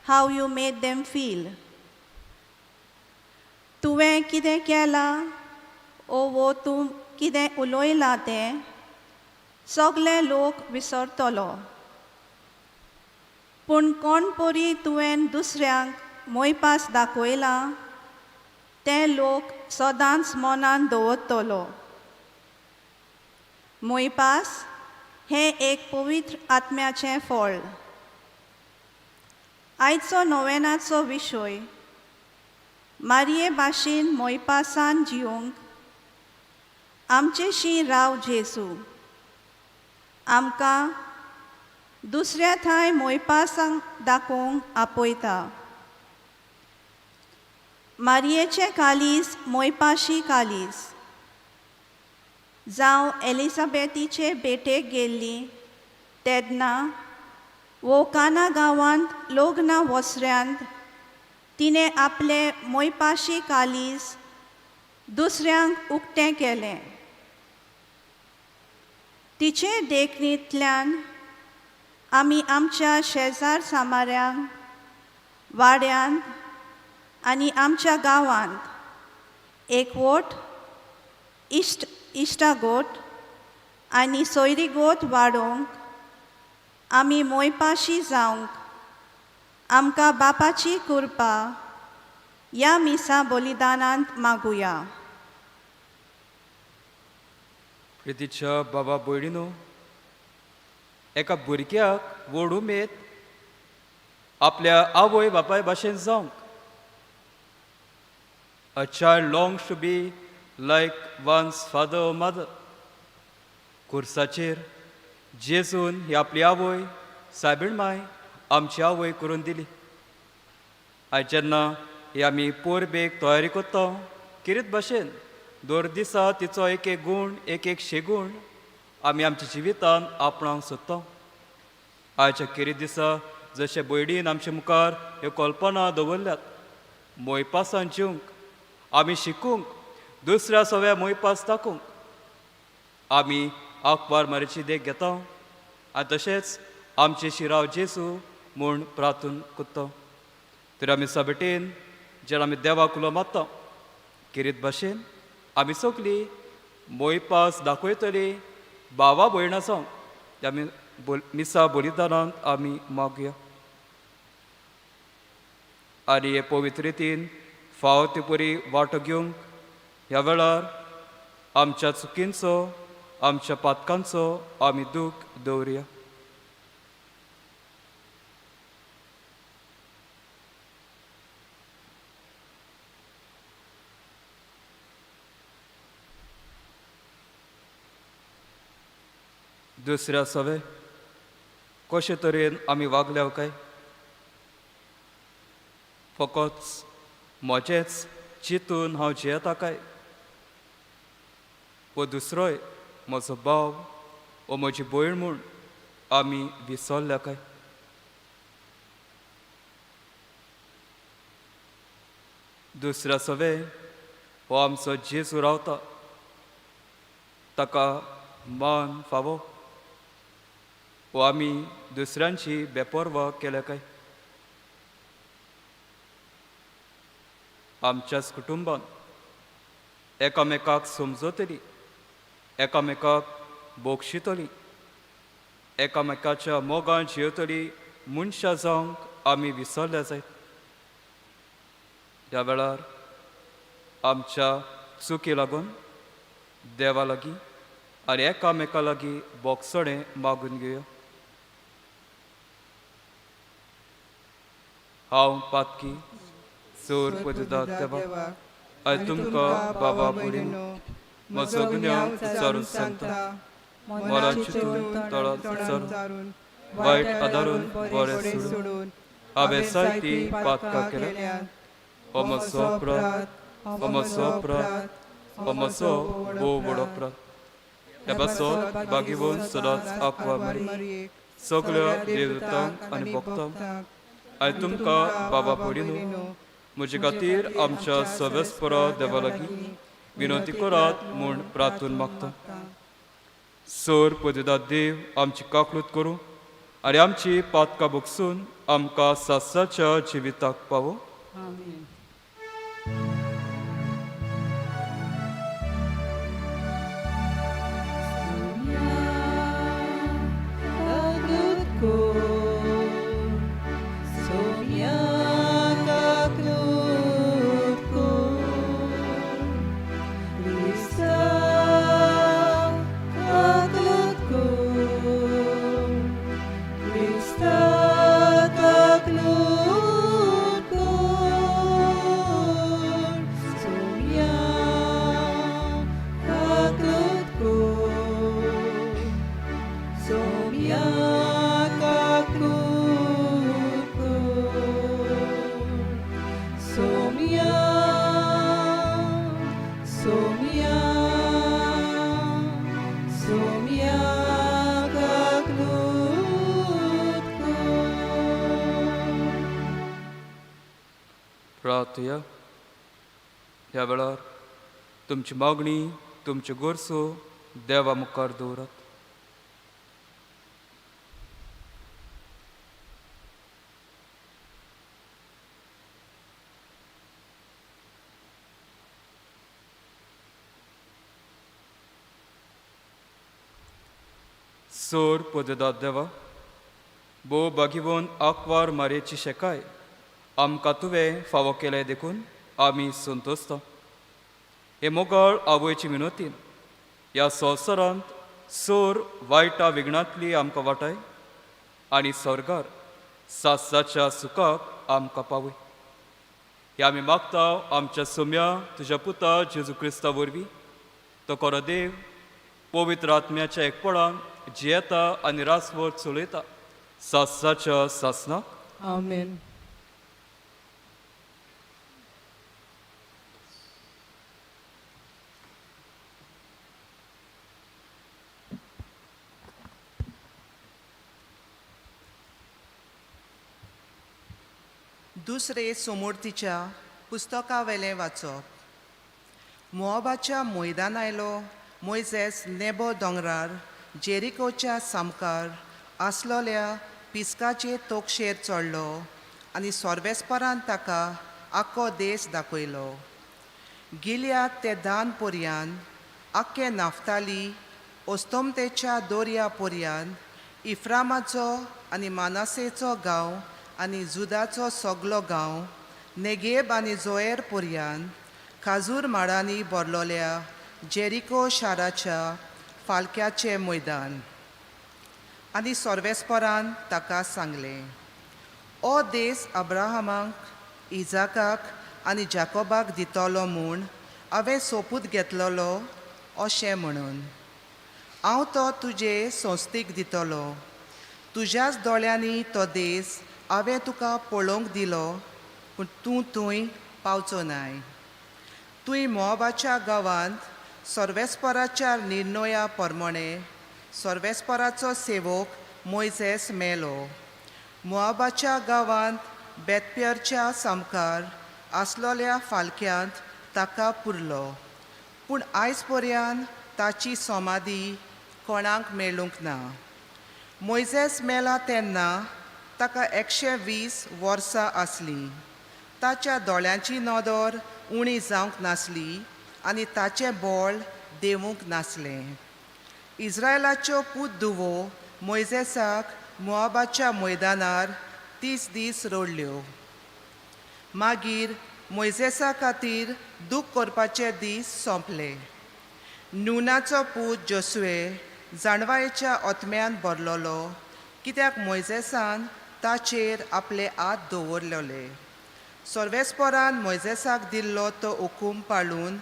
how you made them feel. तुवें कितें केलां वो तूं कितें उलयलां तें सगळे लोक विसरतलो, पूण कोण परी तुवें दुसऱ्यांक मोयपास दाखयलां ते लोक सदांच मनान दवरतलो. मोयपास हें एक पवित्र आत्म्याचें फळ. आयचो नोवेनाचो विशय मारये भाशेन मोयपासान जिवंक आमचेशी राव जेजू. आमकां दुसऱ्या थंय मोयपासांक दाखोवंक आपयता. मारयेचें कालीज मोयपाशी कालीज. जावं एलिझाबेथीचे भेटेक गेल्ली तेन्ना वो काना गांवांत लग्ना वसऱ्यांत तिणें आपलें मोयपाशी कालीज दुसऱ्यांक उक्तें केलें. तिचे देखणींतल्यान आमी आमच्या शेजार सामाऱ्यांक, वाड्यांत आनी आमच्या गांवांत एकवट, इश्टागोट आनी सोयरीगोट वाडोवंक आमी मोयपाशी जावंक आमकां बापाची कृपा ह्या मिसा बलिदानांत मागुया. प्रितीच्या बाबा भयणीनो, एका भुरग्याक व्हड उमेद आपल्या आवय बापाय भाशेन जावंक. A child longs to be like one's father or mother. खुर्साचेर जेजून ही आपली आवय सायबीण माय आमची आवय करून दिली. आयज जेन्ना ही आमी पोरबेक तयारी करता, किरीत भाशेन दर दिसा तिचो एक एक गूण, एक एक शेगूण आमी आमच्या जिवितान आपणावंक सोदता. आयच्या किरीत दिसा जशे भयणीन आमच्या मुखार ह्यो कल्पना दवरल्यात, मोयपासान जिवंक, आमी शिकूंक, दुसऱ्या सव्या मोयपास दाखोवंक आमी आंकवार मारेची देख घेता आनी तशेंच आमचे शिराव जेजू म्हूण प्रार्थना करता. तर आमी सबेटेन जेन्ना आमी देवाक उलो मारता, किरीत भाशेन आमी सगळीं मोयपास दाखयतली भावा भयणां जावंक आमी मिसा बलिदानांत आमी मागुया. आनी हे पवित्र रितीन फावो ती परी वांटो घेवंक ह्या वेळार आमच्या चुकींचो, आमच्या पातकांचो आमी दूख दवरया. दुसऱ्या सवे कशे तरेन आमी वागल्या काय? फकत म्हजेच चिंतून हांव जियेता काय? वो दुसरोय म्हजो भाव वो म्हजी भयण म्हूण आमी विसरल्या काय? दुसऱ्या सवे हो आमचो जेजू रावता, ताका मान फावो वो आमी दुसऱ्यांची बेपर्वा केल्या काय? आमच्याच कुटुंबान एकामेकाक समजतली, एकामेकाक बोगशितली, एकामेकाच्या मोगान जियेतली मनशां जावंक आमी विसरले जायत. ह्या वेळार आमच्या चुकी लागून देवा लागीं आनी एकामेका लागीं बोगसणें मागून घेवया. हांव पातकी चोर पदुदात देवा आनी तुमकां बाबा बुडीन म्हजो गुन्यांव विचारून सांगता. मला चिंतून तळात विचारून वायट आदारून बरें सोडून हांवें जायती पातकां केल्यात. हो म्हजो अपराध, हो म्हजो अपराध, हो म्हजो भोव व्हड अपराध. हे पासत बागीवून सदांच आंकवा मारी सगळ्या देवतांक आनी भक्तांक आनी तुमकां बाबा पडिनू म्हजे खातीर आमच्या सवेस्परा देवा लागीं विनंती करात म्हूण प्रार्थून मागता. सोर पदुदात देव आमची काकूट करूं आनी आमची पातकां भोगसून आमकां सासाच्या जिविताक पावो. प्रार्थया. ह्या वेळार तुमची मागणी, तुमच्यो गोरसो देवा मुखार दवरात. सोर पदुदात देवा, भोव बागीवून आंकवार मारयेची शेकाय आमकां तुवें फावो केले देखून आमी संतोसता. हे मोगाळ आवयची विनंतीन ह्या संवसारांत सोर वायटा विघ्नांतली आमकां वाटाय आनी स्वर्गार सासाच्या सुखाक आमकां पावय. हे आमी मागता आमच्या सोम्या तुज्या पुता जेजू क्रिस्ता वरवीं. तो खरो देव पवित्र आत्म्याच्या एकपणान जियेता आनी रासवड चलयता सासाच्या सासनाक. आमेन. दुसरे सोमोर्थीच्या पुस्तका वेलें वाचप. मोआबाच्या मैदान आयलो मोयजेस नेबो दोंगरार जेरिकोच्या सामकार आसलोल्या पिस्काचे तोकशेर चडलो आनी सोर्बेस्परान ताका आख्खो देश दाखयलो. गिल्याद ते दान पर्यान आख्खे नाफ्ताली ओस्तोमतेच्या दोर्या पर्यान इफ्रामाचो आनी मानासेचो गांव आनी जुदाचो सगलो गांव नेगेब आनी जोएर पर्यान खाजूर माडांनी भरलोल्या जेरिको शाराच्या फालक्याचे मैदान. आनी सोर्बेस्परान ताका सांगलें, ओ देस अब्राहमाक, इजाकाक आनी जाकोबाक दितलो म्हूण हांवें सोपूत घेतलोलो अशें म्हणून. हांव तो तुजे संस्थीक दितलो. तुज्याच दोळ्यांनी तो देस हांवें तुका पळोवंक दिलो, पूण तूं थंय पावचो नाय. तुवें मोआबाच्या गांवांत सोर्बेस्पराच्या निर्णया प्रमाणे सोर्बेस्पराचो सेवक मोयजेस मेलो. मोआबाच्या गांवांत बेतपेरच्या सामकार आसलोल्या फालक्यांत ताका पुरलो, पूण आयज पर्यान ताची समाधी कोणाक मेळूंक ना. मोयजेस मेला तेन्ना ताका 120 वर्सां आसलीं. ताच्या दोळ्यांची नदर उणी जावंक नासली आनी ताचें बोळ देवूंक नासलें. इस्रायलाच्यो पूत धुवो मोयजेसाक मोआबाच्या मैदानार 30 दीस रोडल्यो. मागीर मोइजेसा खातीर दूख करपाचे दीस सोंपले. नुनाचो पूत जोसुए जाणवायेच्या ओतम्यान भरलोलो, कित्याक मोइजेसान ताचेर आपले हात दवरलेले. सर्वेस्परान मोइजेसाक दिल्लो तो हुकूम पाळून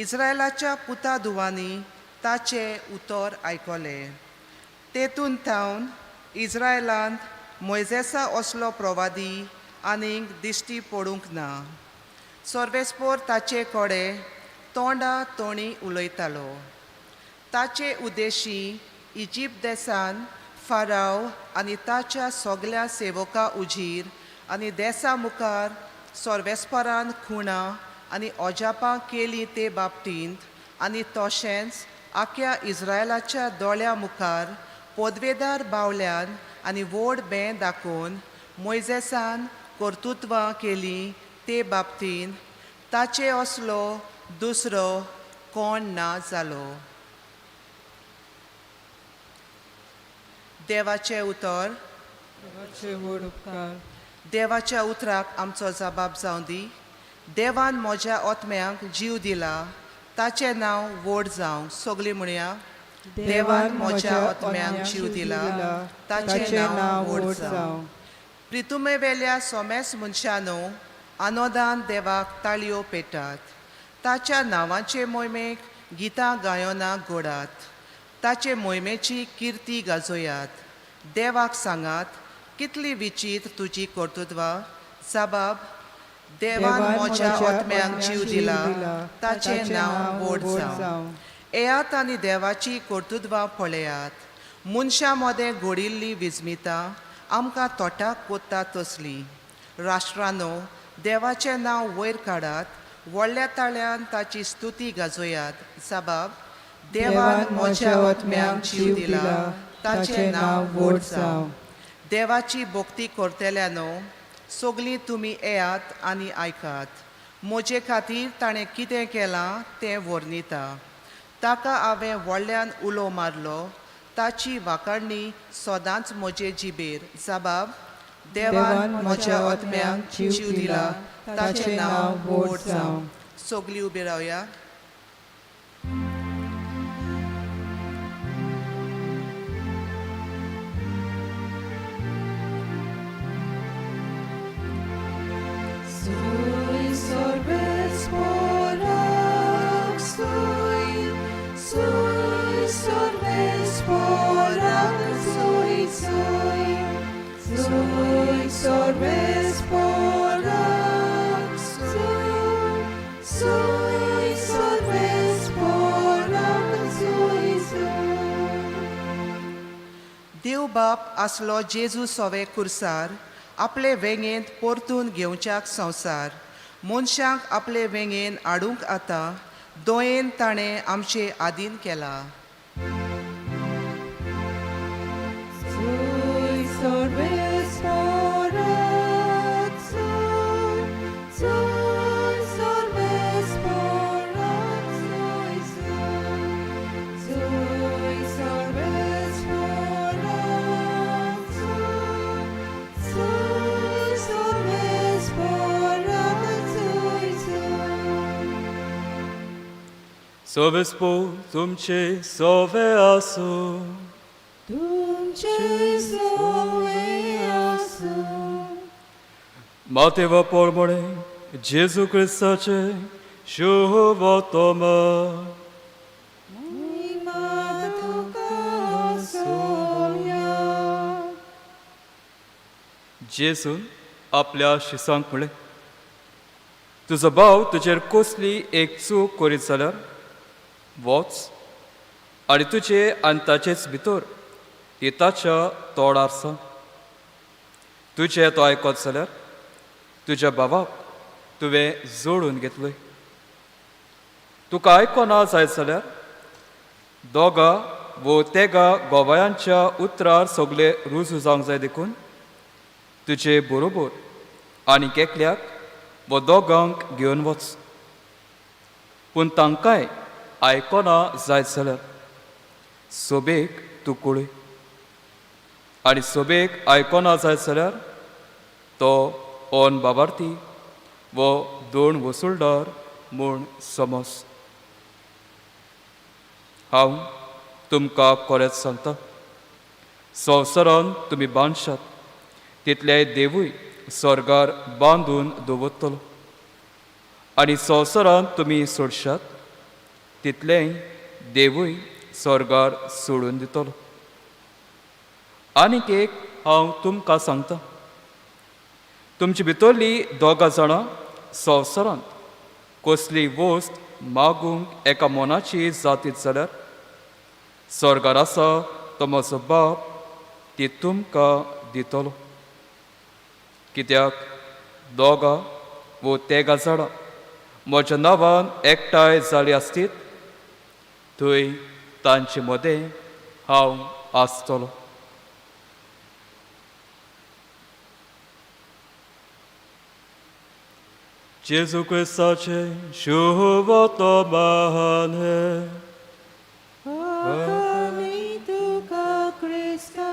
इस्रायलाच्या पुता धुवांनी ताचे उतर आयकले. तेतून थावन इस्रायलांत मोइजेसा असलो प्रवादी आनीक दिश्टी पडूंक ना. सर्वेस्पोर ताचे कोडे तोंडा तोणी उलयतालो. ताचे उद्देशी इजिप्त देसान फाराव आनी ताच्या सगळ्या सेवकां उजीर आनी देसा मुखार सर्वेस्परान खुणां आनी अजापां केलीं ते बाबतींत आनी तशेंच आख्या इस्रायलाच्या दोळ्या मुखार पदवेदार बावल्यान आनी व्हड बें दाखोवन मोइजेसान कर्तुत्वां केलीं ते बाबतींत ताचे असलो दुसरो कोण ना जालो. देवाचे उतर. देवाचे व्हड उपकार. देवाच्या उतराक आमचो जबाब जावं दी. देवान म्हज्या ओतम्यांक जीव दिला, ताचें नांव व्हड जावं. सगळीं म्हणया. देवान म्हज्या ओतम्यांक जीव दिला, ताचें नांव व्हड जावं. प्रितुमे वेल्या सोमेस मनशानो आनोदान देवाक ताळयो पेटात. ताच्या नांवाचे मोहिमेक गितां गायोना घोडात. ताचे मोहिमेची किर्ती गाजोयात. देवाक सांगात, कितली विचित्र तुजी कर्तुत्वां. जबाब. देवान म्हज्या ओतम्यांक जीव दिला, ताचें नांव व्हड जावं. येयात आनी देवाची कर्तुत्वां पळयात. मनशां मदें घडिल्ली विस्मितां आमकां तोटाक कोत्ता तसली. राष्ट्रांनो, देवाचें नांव वयर काडात. व्हडल्या ताळ्यान ताची स्तुती गाजोयात. जबाब. देवान म्हज्या ओतम्यांक जीव दिला, ताचें नांव व्हड जावं. देवाची भक्ती करतल्यांनो, सगळीं तुमी येयात आनी आयकात. म्हजे खातीर ताणें कितें केलां तें वर्णिता. ताका हांवें व्हडल्यान उलो मारलो. ताची वाखाणणी सदांच म्हजे जिबेर. जबाब. देवान म्हज्या ओतम्यांक जीव दिला, ताचें नांव व्हड जावं. सगळीं उबी रावया. Stój, Sorbesporak, stój, stój, Sorbesporak, stój, stój, stój, Sorbesporak, stój, stój, Sorbesporak, stój, stój. देव बाप आसलो जेजू सोवे कुर्सार आपले वेंगेंत परतून घेवच्याक संवसार. मनशांक आपले वेंगेन हाडूंक आतां दोयेन ताणें आमचे आदीन केला. Stój, Sorbesporak, stój, stój, Sorbesporak, stój, stój, stój, Sorbesporak, stój, stój, Sorbesporak, stój, stój. Sobespo tumche sove aso. Tumcze słowe asu. Matewa pormone Jezu Chrystacze Shuvatoma. Mój matuka soja. जेसून आपल्या शिसांक म्हणलें, तुजो भाव तुजेर कसली एक चूक करीत जाल्यार वच आनी तुजे आनी ताचेच भितर ती ताच्या तोंडार सांग. तुजें तो आयकत जाल्यार तुज्या भावाक तुवें जोडून घेतलय. तुका आयकोना जायत जाल्यार दोगा वो तेगा गोवायांच्या उतरार सगळे रुजू जावंक जाय देखून तुजे बरोबर आनीक एकल्याक वो दोगांक घेवन वच. पूण तांकांय आयकोना जायत जाल्यार सोबेक तूं कळय. आनी सोबेक आयकोना जायत जाल्यार तो ओन बाबार्थी वो 2 वसूलदार म्हूण समज. हांव तुमकां खरेंच सांगता, संवसारान तुमी बांदशात तितले देवूय स्वर्गार बांदून दवरतलो, आनी संवसारान तुमी सोडशात तितलेंय देवूय स्वर्गार सोडून दितलो. आनीक एक हांव तुमकां सांगता, तुमची भितरली 2 जाणां संवसारांत कसली वस्त मागूंक एका मोनाची जातीत जाल्यार स्वर्गार आसा तो म्हजो बाप ती तुमकां दितलो. कित्याक 2 वो 3 जाणां म्हज्या नांवान एकठांय जालीं आसतीत थंय तांचे मदें हांव आसतलो. जेजू क्रिस्ताचें शुभ वर्तमान आमी तुका क्रिस्ता.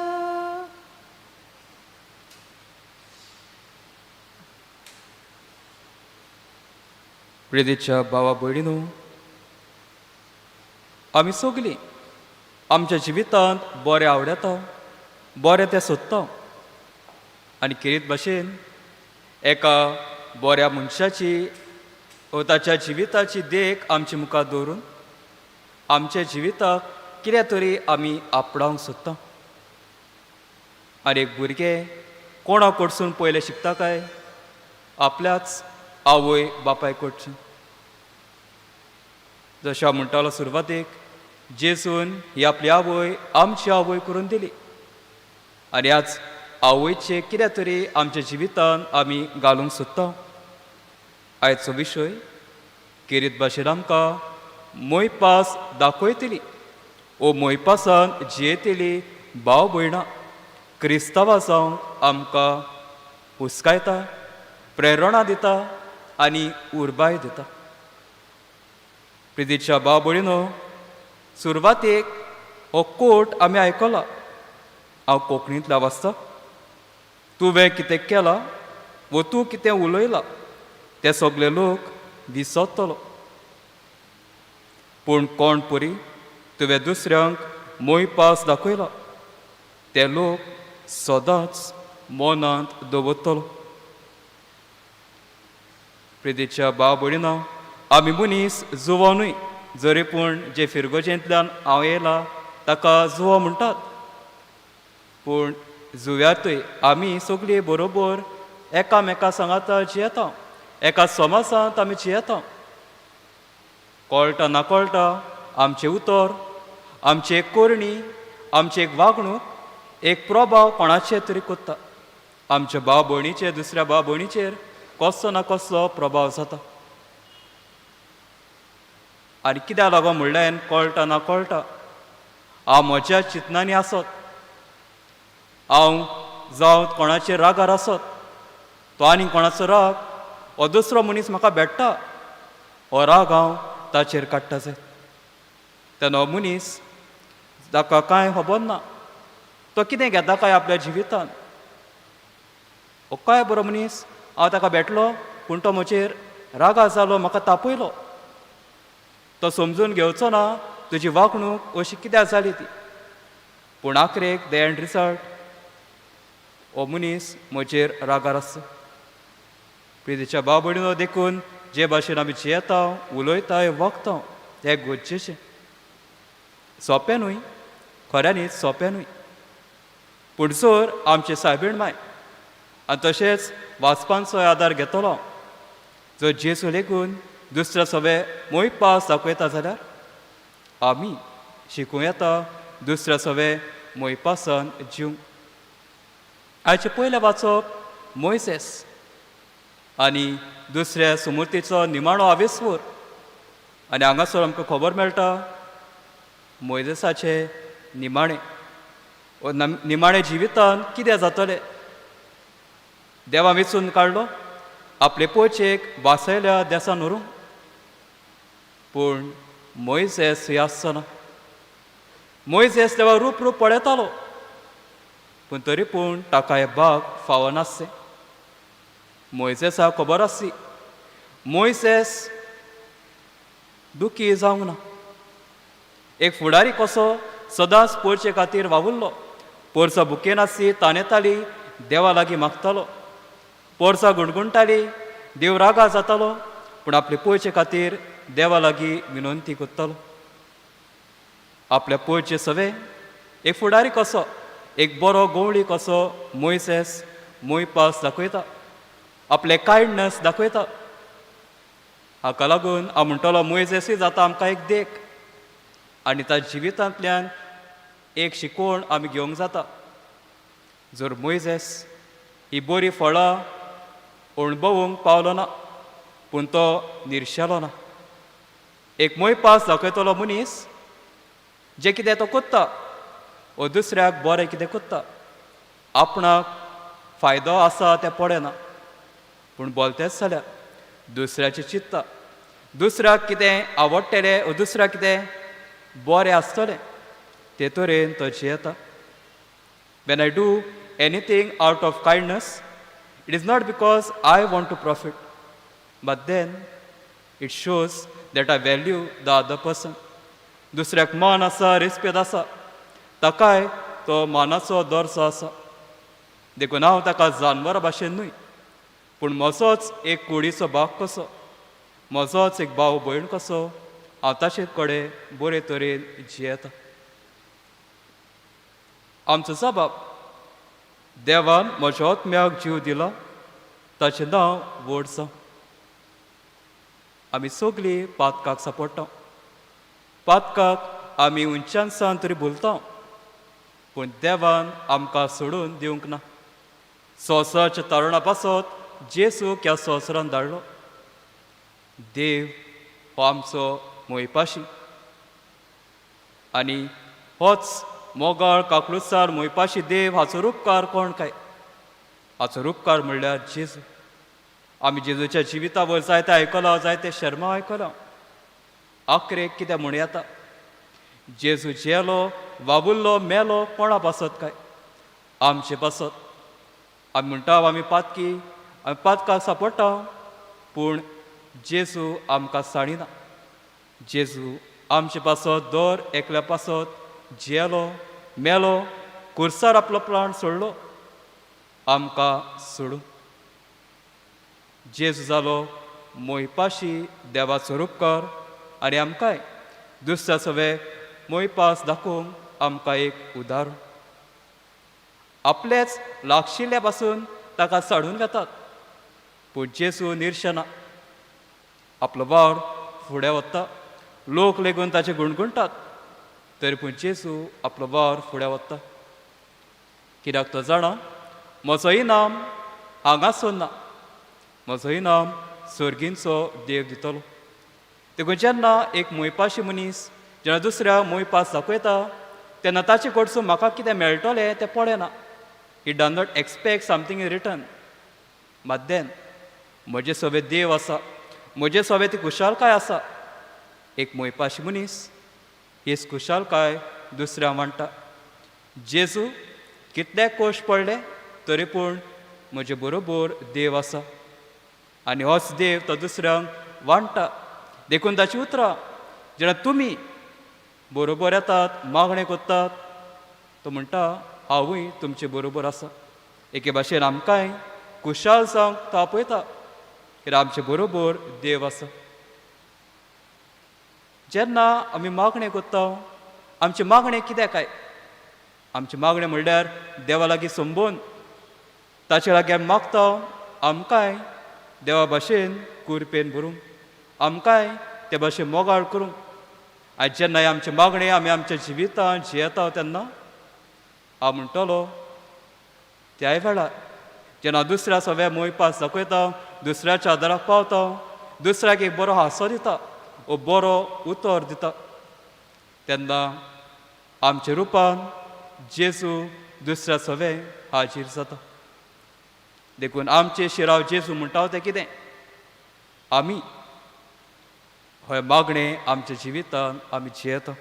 प्रितीच्या भावा भयणीनो, आमी सगलीं आमच्या जिवितांत बरें आवडटा, बरें तें सोदता, आनी खेरीत भाशेन एका बऱ्या मनशाची वा ताच्या जिविताची देख आमचे मुखार दवरून आमच्या जिविताक कितें तरी आमी आपणावंक सोदता. आनी एक भुरगें कोणा कडसून पयलें शिकता काय? आपल्याच आवय बापाय कडच्यान. जशें हांव म्हणटालो सुरवातेक, जेजून ही आपली आवय आमची आवय करून दिली, आनी आज आवयचे कितें तरी आमच्या जिवितान आमी घालूंक सोदता. आयचो विशय खेरीत भाशेन आमकां मोयपास दाखयतली ओ मोयपासान जियेतली भाव भयणां क्रिस्तांवां जावंक आमकां हुस्कायता, प्रेरणा दिता आनी उर्बाय दिता. प्रितीच्या भाव भयणीनो, सुरवातेक हो कोट आमी आयकला. हांव कोंकणींतल्यान वाचतां. तुवें कितें केलां वो तूं कितें उलयलां ते सगळे लोक विसरतलो, पूण कोण परी तुवें दुसऱ्यांक मोयपास दाखयला ते लोक सदांच मनांत दवरतलो. प्रितीच्या भाव भयणीनो, आमी मनीस जुवोनूय जरी पूण जे फिरगोजेंतल्यान हांव येयला ताका जुवो म्हणटात, पूण जुव्यातूय आमी सगळीं बरोबर एकामेका सांगाता जियेता, एका समाजांत आमी जियेता. कळटा नाकळटा आमचें उतर, आमची एक कोरणी, आमची एक वागणूक एक प्रभाव कोणाचेर तरी करता. आमच्या भाव भयणीचेर दुसऱ्या भाव भयणीचेर कसलो ना कसलो प्रभाव जाता. आनी कित्याक लागून म्हणलें कळटा ना कळटा, हांव म्हज्या चिंतनांनी आसत, हांव जावं कोणाचेर रागार आसत, तो आनी कोणाचो राग हो दुसरो मनीस म्हाका भेट्टा, हो राग हांव ताचेर काडटा जाय. तेन्ना हो मनीस ताका कांय खबर ना, तो कितें घेता काय आपल्या जिवितान. हो काय बरो मनीस, हांव ताका भेटलो पूण तो म्हजेर रागा जालो, म्हाका तापयलो. तो समजून घेवचो ना तुजी वागणूक अशी कित्याक जाली ती, पूण आखरेक द एंड रिजल्ट हो मनीस म्हजेर रागार आसता. प्रितीच्या भाव भयणीनो, देखून जे भाशेन आमी जियेता, उलयताय, वागता हें गरजेचें. सोंपें न्हय, खऱ्यांनीच सोंपें न्हय, पूण जर आमचे सायबीण माय आनी तशेंच वाचपांचोय आदार घेतलो, जर जेजू लेगून दुसऱ्या सगळे मोयपास दाखयता जाल्यार आमी शिकूं येता दुसऱ्या सगळे मोयपासान जिवंक. आयचे पयलें वाचप मोयसेस आनी दुसऱ्या सुमूर्तीचो निमाणो आवेसवर. आनी हांगासर आमकां खबर मेळटा मोयसेसाचें निमाणें जिवितान कितें जातलें. देवा वेंचून काडलो आपले पोचेक वासयल्या देसान व्हरूंक, पूण मोयसेस थंय आसचो. मोयसेस देवा रूप पळयतालो, पूण तरी पूण ताका हें भाग फावो नासलें. मोयसेसा खबर आसली मोयसेस दुखी जावंक ना. एक फुडारी कसो सदांच पोरचे खातीर वावुरलो. पोरसां भुकेन आसली ताणेताली देवा लागीं मागतालो. पोरसां गुणगुणटाली देव रागा जातालो पूण आपले पोयचे खातीर देवा लागीं विनंती करतालो. आपल्या पोयचे सवे एक फुडारी कसो एक बरो गवळी कसो मोयसेस मोयपास दाखयता. आपले कायंडनेस दाखयता. हाका लागून हांव म्हणटलो मोयसेसूय जाता आमकां एक देख आनी ताच्या जिवितांतल्यान एक शिकवण आमी घेवंक जाता. जर मोयसेस ही बरी फळां अणभवूंक पावलो ना पूण तो निर्शेलो ना. एक मोयपास दाखयतलो मनीस जें कितें तो कोत्ता वो दुसऱ्याक बरें कितें कोत्ता. आपणाक फायदो आसा तें पडना पूण बोलतेच जाल्यार दुसऱ्याचें चिंत्ता. दुसऱ्याक कितें आवडटलें वो दुसऱ्याक कितें बरें आसतलें ते तरेन तो जियेता. When I do anything out of kindness, it is not because I want to profit, but then it shows that I value the other person. दुसऱ्याक मान आसा रिस्पेद आसा ताकाय तो मानाचो दर्जो आसा. देखून हांव ताका जानवरा भाशेन न्हय पूण म्हजोच एक कुडीचो भाग कसो म्हजोच एक भाव भयण कसो हांव ताचे कडेन बरे तरेन जियेता. आमचो जबाब देवान म्हज्या आत्म्याक जीव दिला ताचें नांव व्हड जावं. आमी सगळीं पातकाक सांपडटा. पातकाक आमी उंच्यान सावन तरी भुलता पूण देवान आमकां सोडून दिवंक ना. सोंसाच्या तरुणा पासत जेसूक ह्या संवसारान धाडलो. देव हो आमचो मोयपाशी आनी होच मोगाळ काकलुसार मोयपाशी देव हाचो उपकार कोण काय. हाचो उपकार म्हणल्यार जेजू. आमी जेजूच्या जिविता वयर जायते आयकलां जायते शर्मा आयकलां. आखरेक कितें म्हूण येता जेजू जियेलो वावुरलो मेलो कोणा पासत काय आमचे पासत. आमी म्हणटा आमी पातकी आमी पातकाक सांपडटा पूण जेजू आमकां साणिना. जेजू आमचे पासत दर एकल्या पासत जियेलो मेलो कुर्सार आपलो प्राण सोडलो आमकां सोडून. जेजू जालो मोयपाशी देवाचो उपकार आनी आमकांय दुसऱ्या सवे मोयपास दाखोवंक आमकां एक उदाहरण. आपलेच लागशिल्ल्या पासून ताका साडून घेतात पूण जेजू निर्शना. आपलो वावर फुडें वता. लोक लेगून ताचे गुणगुणटात तरी पूण जेजू आपलो वावर फुडें वता. कित्याक तो जाणा म्हजो इनाम हांगासून ना. म्हजो इनाम सर्गींचो देव दितलो. देखून जेन्ना एक मोयपाशी मनीस जेन्ना दुसऱ्याक मोयपास दाखयता तेन्ना ताचे कडसून म्हाका कितें मेळटलें तें पडना. He does not expect something in return. But then म्हजे सवे देव आसा. म्हजे सवे ती खुशालकाय आसा. एक मोयपाशी मनीस हीच खुशालकाय दुसऱ्या वांटा. जेजू कितले कोश पडले तरी पूण म्हजे बरोबर देव आसा आनी होच देव तो दुसऱ्यांक वांटा. देखून ताची उतरां जेन्ना तुमी बरोबर येतात मागणें कोत्तात तो म्हणटा हांवूय तुमचे बरोबर आसा. एके भाशेन आमकांय खुशाल जावंक तो आपयता कित्याक आमचे बरोबर देव आसा. जेन्ना आमी मागणें कोत्ता आमचे मागणें कितें काय. आमचे मागणें म्हणल्यार देवा लागीं संबोवन ताचे लागीं आमी मागता आमकांय देवा भाशेन कुरपेन भरूंक आमकांय ते भाशेन मोगाळ करूंक. आयज जेन्ना आमचे मागणें आमी आमच्या जिवितांत जियेता तेन्ना हांव म्हणटलो त्याय वेळार जेन्ना दुसऱ्या सगळ्या मोयपास दाखयता दुसऱ्याच्या आदाराक पावता दुसऱ्याक एक बरो हांसो दिता वो बरो उतर दिता तेन्ना आमच्या रुपान जेजू दुसऱ्या सवे हाजीर जाता. देखून आमचे शिराव जेजू म्हणटा तें कितें आमी हे मागणें आमच्या जिवितांत आमी जियेता.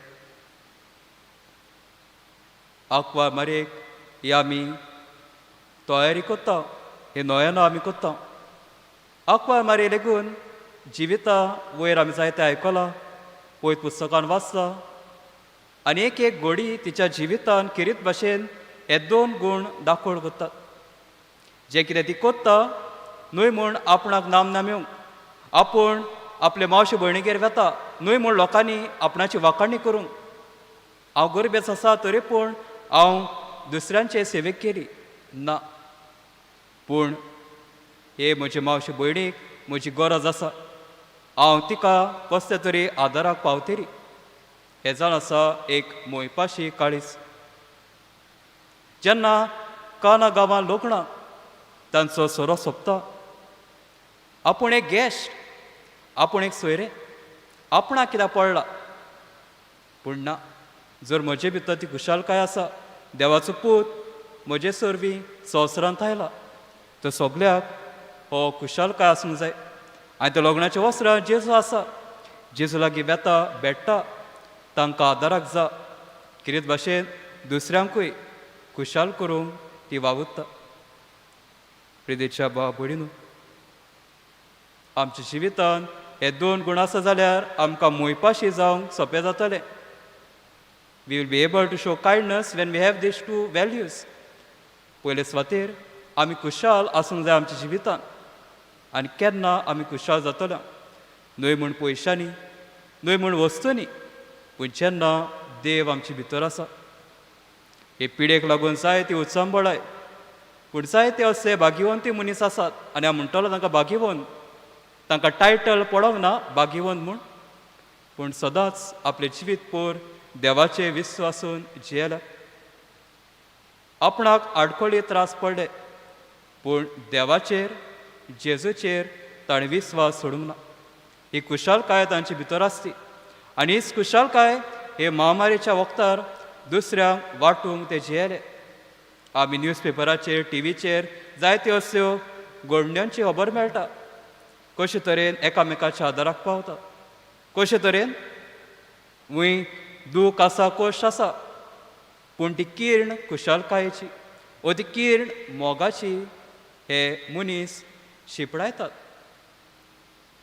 आंकवार मारेक ही आमी तयारी कोत्ता. हे नोयनां आमी कोत्ता आकवार मारी लेगून जिविता वयर आमी जायते आयकलां पयत पुस्तकान वाचता आनी एक एक घोडी तिच्या जिवितान किरीत भाशेन हे 2 गूण दाखोवन करतात. जें कितें ती कोत्ता न्हय म्हूण आपणाक नाम नाम्यूंक, आपूण आपले मावशे भयणीगेर वेता न्हय म्हूण लोकांनी आपणाची वाखाणणी करूंक. हांव गरबेच आसा तरी पूण हांव दुसऱ्यांचे सेवेक केली ना, पूण हे म्हजे मावशे भयणीक म्हजी गरज आसा, हांव तिका कसले तरी आदाराक पावतरी. हें जावन आसा एक मोयपाशी काळीज. जेन्ना काना गांवांत लोकणां तांचो सोरो सोंपता, आपूण एक गेस्ट, आपूण एक सोयरे, आपणाक कित्याक पडला. पूण ना, जर म्हजे भितर ती खुशालकाय आसा, देवाचो पूत म्हजे सरवी संवसारांत आयला, तर सगल्याक हो खुशालकाय आसूंक जाय. आनी त्या लग्नाच्या वस्त्रां जेजू आसा, जेजू लागीं वेता भेट्टा, तांकां आदाराक जा. कितें भाशेन दुसऱ्यांकूय खुशाल करूंक ती वावुरता. प्रिदेच्या भाव भयणीनो, आमच्या जिवितान हे 2 गूण आसा जाल्यार आमकां मोयपाशी जावंक सोंपें जातलें. We will be able to show kindness when we have these 2 values. पयले सुवातेर आमी खुशाल आसूंक जाय आमच्या जिवितान. आनी केन्ना आमी खुशाल जातलो? न्हय म्हूण पयशांनी, न्हय म्हूण वस्तूंनी, पूण जेन्ना देव आमचे भितर आसा. हे पिडेक लागून जायती उत्संबळाय, पूण जायते असे भाग्यवंती मनीस आसात, आनी हांव म्हणटलो तांकां भाग्यवंत. तांकां टायटल पडोंक ना भाग्यवंत म्हूण, पूण सदांच आपले जिवीत पोर देवाचे विस्वासून जियेल्या. आपणाक आडखळी त्रास पडले, पूण देवाचेर जेजूचेर ताणें विस्वास सोडूंक ना. ही खुशालकाय तांचे भितर आसली. आनी हीच खुशालकाय हे महामारीच्या वखदार दुसऱ्यांक वांटूंक ते जियेले. आमी न्यूजपेपराचेर, टीव्हीचेर जायत्यो अश्यो घडण्यांची खबर मेळटा. कशे तरेन एकामेकाच्या आदाराक पावता, कशे तरेन वय दूख आसा, कोश्ट आसा, पूण ती किर्ण खुशालकायेची वो ती किर्ण मोगाची हे मनीस शिपडायतात.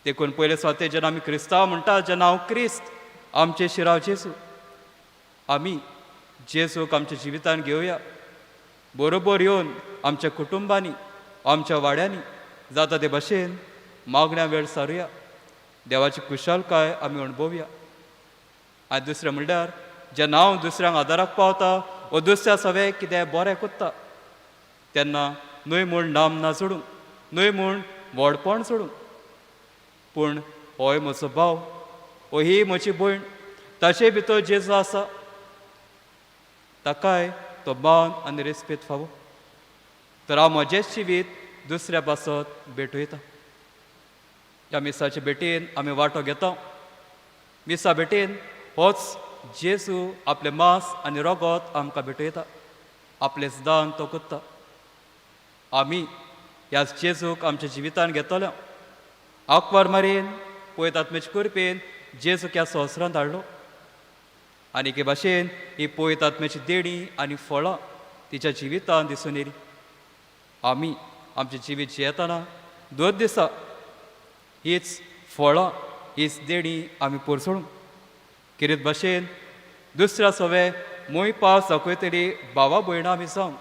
देखून पयले स्वाते जेन्ना आमी क्रिस्तांव म्हणटात, जेन्ना हांव क्रिस्त, आमचे शिराव जेजू, आमी जेजूक आमच्या जिवितान घेवया. बरोबर येवन आमच्या कुटुंबांनी, आमच्या वाड्यांनी जाता ते भाशेन मागण्या वेळ सारुया. देवाची खुशालकाय आमी अणभवया. आनी दुसरें म्हणल्यार जेन्ना हांव दुसऱ्यांक आदाराक पावता वो दुसऱ्या सवें कितें बरें कोत्ता, तेन्ना न्हय म्हूण नाम ना जोडूंक, न्हय म्हूण व्हडपण जोडूंक, पूण होय म्हजो भाव, हो ही म्हजी भयण, ताचे भितर जेजू आसा, ताकाय तो मान आनी रेस्पेद फावो. तर हांव म्हजेंच जिवीत दुसऱ्या पासत भेटयता. ह्या मिसाचे भेटेन आमी वांटो घेता. मिसा भेटेन होच जेजू आपले मांस आनी रगत आमकां भेटयता, आपलेच दान तो कोत्ता. आमी ह्या जेजूक आमच्या जिवितान घेतलो. आकवार मारेन पयत आत्मेचे कृपेन जेजूक ह्या संवसारांत हाडलो. आनी हे भाशेन ही पयत आत्म्याची देणी आनी फळां तिच्या जिवितान दिसून येयली. आमी आमचें जिवीत जियेतना दर दिसा हीच फळां, हीच देणी आमी परसळूंक. कितें भाशेन दुसऱ्या सवें मोय पावस दाखयतली भावा भयणां आमी जावंक.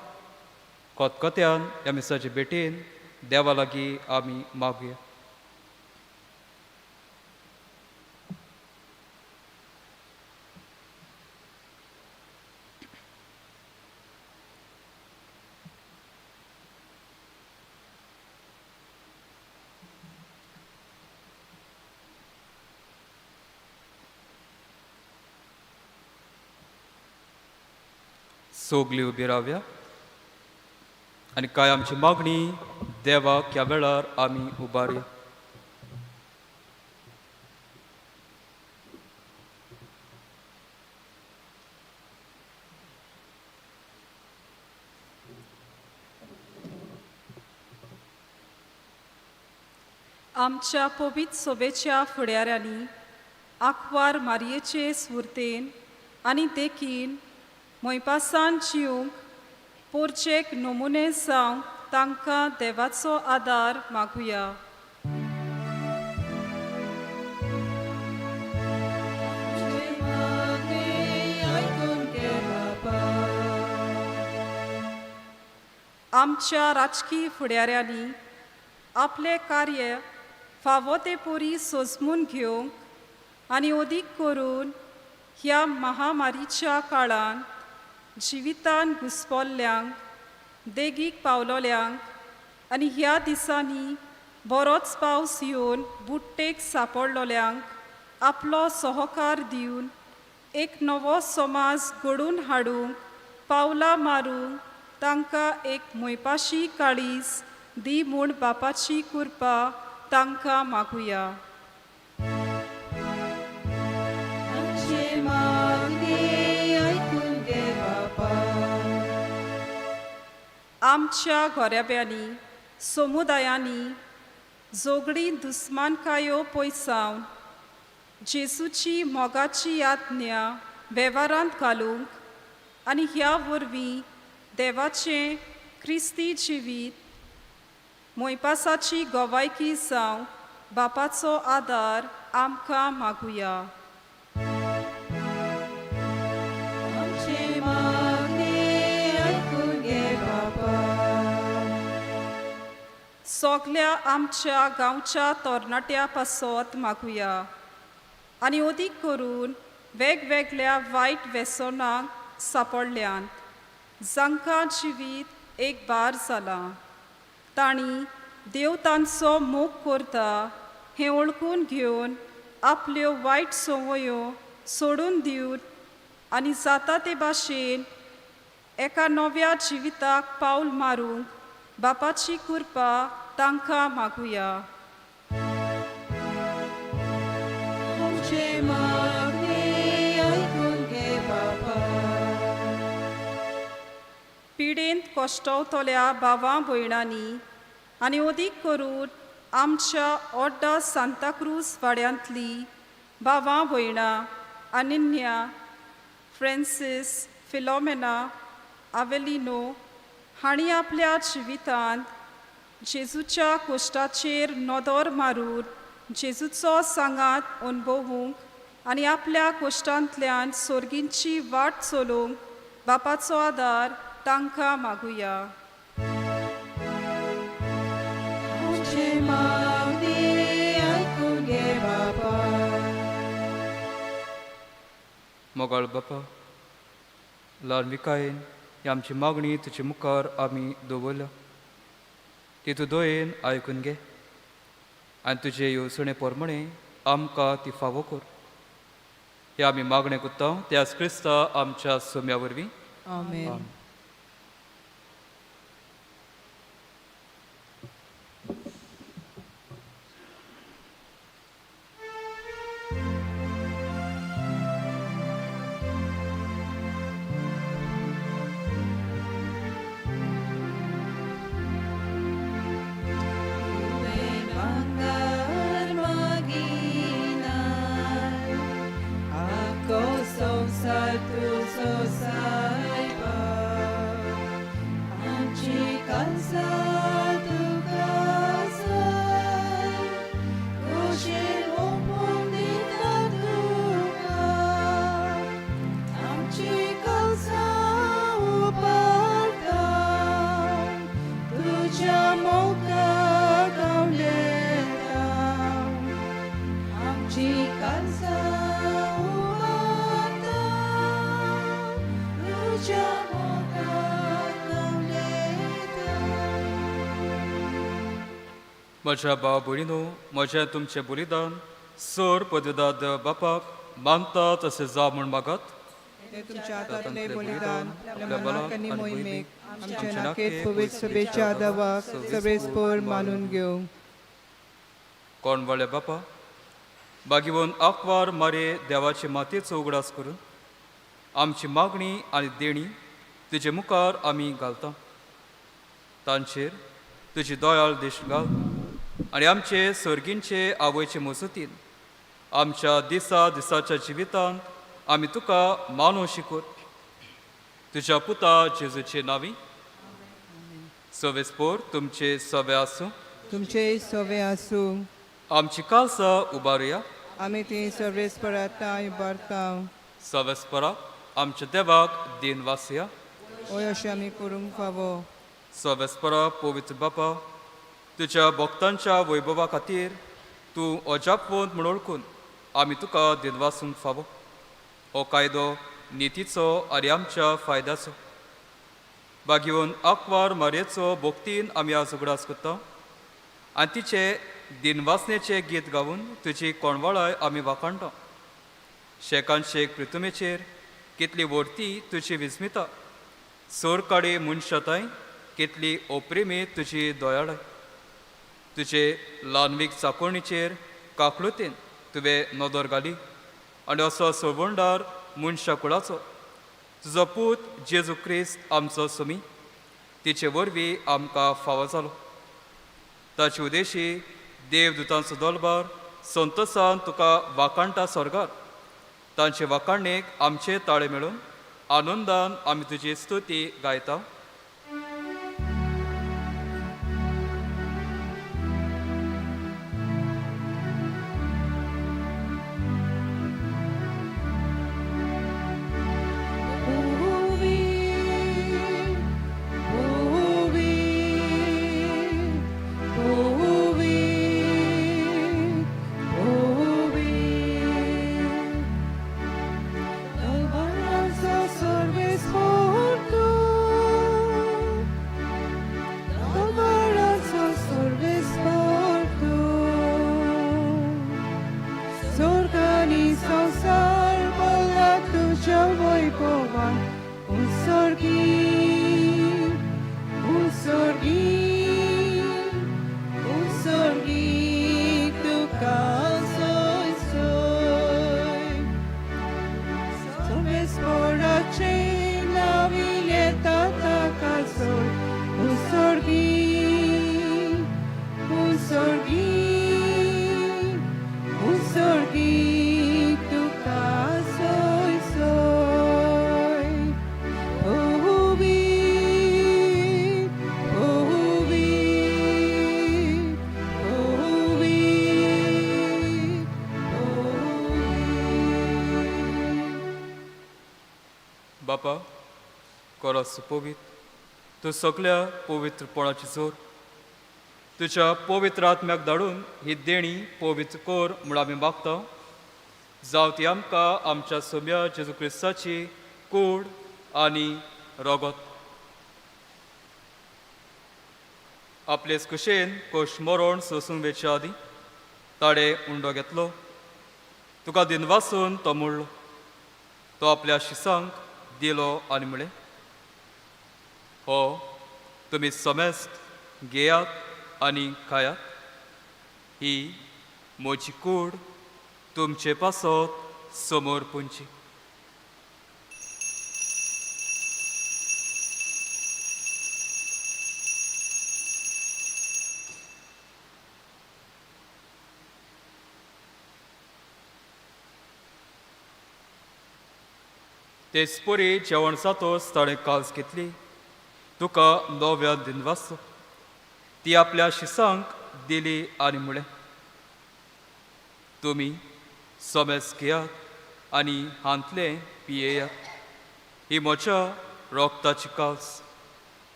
खतखत्यान ह्या मिसाचे भेटेन देवा लागीं आमी मागुया. सोगली उबी रावया आनी काय आमची मागणी देवाक ह्या वेळार आमी उबारया. आमच्या पवित्र सभेच्या फुडाऱ्यांनी आकवार मारयेचे सुर्तेन आनी देखीन मोयपासान जिवंक पोरचेक नमुने जावंक तांकां देवाचो आदार मागुया. आमच्या राजकीय फुडाऱ्यांनी आपले कार्य फावो ते परी सोजमून घेवंक आनी अदीक करून ह्या महामारीच्या काळांत जिवितान घुस्पल्ल्यांक देगीक पावलोल्यांक आनी ह्या दिसांनी बरोच पावस येवन बुट्टेक सांपडलोल्यांक आपलो सहकार दिवन एक नवो समाज घडून हाडूंक पावलां मारूंक तांकां एक मोयपाशी काळीज दी म्हूण बापाची कृपा तांकां मागुया. आमचे मागणे ऐकून घे बापा. आमच्या गोऱ्याब्यांनी समुदायांनी जोगडी दुस्मानकायो पयसावन जेजूची मोगाची याज्ञा वेव्हारांत घालूंक आनी ह्या वरवीं देवाचें क्रिस्ती जिवीत मोयपासाची गोवायकी जावंक बापाचो आदार आमकां मागुया. आमचे मागणे ऐकून घे बापा. सगल्या आमच्या गांवच्या तरणाट्या पासत मागुया आनी अदीक करून वेगवेगळ्या वायट व्यसनांक सांपडल्यांत जांकां जिवीत एक बार जालां. तांणी देव तांचो मोग करता हें ओळखून घेवन आपल्यो वायट संवयो सोडून दिवन आनी जाता ते भाशेन एका नव्या जिविताक पावल मारूंक बापाची कृपा तांकां मागुया. आमचे मागणे ऐकून घे बापा. पिडेंत कश्टवतल्या भावां भयणांनी आनी अदीक करून आमच्या ओड्डा सांताक्रूज वाड्यांतली भावां भयणां अनन्या, फ्रांसीस, फिलोमेना, आवेलिनो हांणी आपल्या जिवितांत जेजूच्या कोश्टाचेर नदर मारून जेजूचो सांगात अणभवूंक आनी आपल्या कोश्टांतल्यान सोर्गींची वाट चलोवंक बापाचो आदार तांकां मागुया. आमचे मागणे ऐकून घे बापा. मोगाळ बापा, ल्हान विकायेन ही आमची मागणी तुजे मुखार आमी दवरल्या. ती तूं दोयेन आयकून घे आनी तुजे येवसणे पोरमणे आमकां ती फावो कर. हे आमी मागणें कोत्ता त्याच क्रिस्ता आमच्या सोम्या वरवीं. आमेन. Mangar maginar, ako sosal tu sosai ba, anchi kansa tu kasai, kosher opondit natuka, anchi kansa uparta, tuja moka म्हज्या भाव भयणीनो, म्हजें तुमचें बलिदान सोर पदवीदाद बापाक मानता तशें जा म्हूण मागात. हे तुमच्या हातांतले बलिदान आपल्या मनाक आनी मोहिमेक आमच्या नाकेत पवित्र सभेच्या आदावाक सर्वेस्पर मानून घेवंक. कोणवाळे बापा, बागीवन आंकवार मारे देवाचे मातयेचो उगडास करून आमची मागणी आनी देणी तुजे मुखार आमी घालता. तांचेर तुजी दयाळ देश घाल आनी आमचे सर्गींचे आवयचे मजतीन आमच्या दिसाच्या जिवितांत आमी तुका मानूं शिकोर. तुज्या पुता जेजूचे नांवी सवेस्पोर तुमचे सवे आसूं. तुमचे सवे आसूं. आमची कालसां उबारुया. आमी ती सर्वेस्पराता इबारता. सवेस्परा आमच्या देवाक दिन वासया. ओय अशें आमी करूंक फावो. सवेस्परा पवित्र बापा, तुज्या भक्तांच्या वैभवा खातीर तूं अजापवंत म्हूण ओळखून आमी तुका दिनवासूंक फावो. हो कायदो नितीचो आनी आमच्या फायद्याचो. बागेवन आंकवार मारयेचो भोगतीन आमी आज उगडास करता आनी तिचे दिनवासनेचें गीत गावून तुजी कोणवाळाय आमी वाखाणटा. शेकान शेक प्रितुमेचेर कितली वर्ती तुजी विस्मिता, सोर काडी मनशाताय कितली ओप्रेमी तुजी दोयाळाय. तुजे ल्हानवीक चाकोणीचेर काकळुतीन तुवें नदर घाली आनी असो सोळवणदार मनशा कुळाचो तुजो पूत जेजू क्रिस्त आमचो समी तिचे वरवीं आमकां फावो जालो. ताचे उदेशी देवदूतांचो दलबार संतोसान तुका वाखाणटा स्वर्गार. तांचे वाखाणणेक आमचे ताळे मेळून आनंदान आमी तुजी स्तुती गायता. बापा, कोरोस पवित्र, तूं सगळ्या पवित्रपणाची जोर तुज्या पवित्र आत्म्याक धाडून ही देणी पवित्र कोर म्हूण आमी मागता. जावं ती आमकां आमच्या सोम्या जेजू क्रिस्ताची कूड आनी रगत. आपलेच कुशेन कोश मरण सोसून वेच्या आदी ताडे उंडो घेतलो. तुका दिनवासून तो मोडलो. तो आपल्या शिसांक दिलो आनी म्हळें, हो तुमी समेस्त घेयात आनी खायात. ही म्हजी कूड तुमचे पासत समोर पुंची. तेच परी जेवण जातोच ताणें काल्स घेतली. तुका नव्या दिनवासो ती आपल्या शिसांक दिली आनी म्हळें, तुमी समेस घेयात आनी हांतलें पियेयात. ही म्हज्या रोगताची काल्स,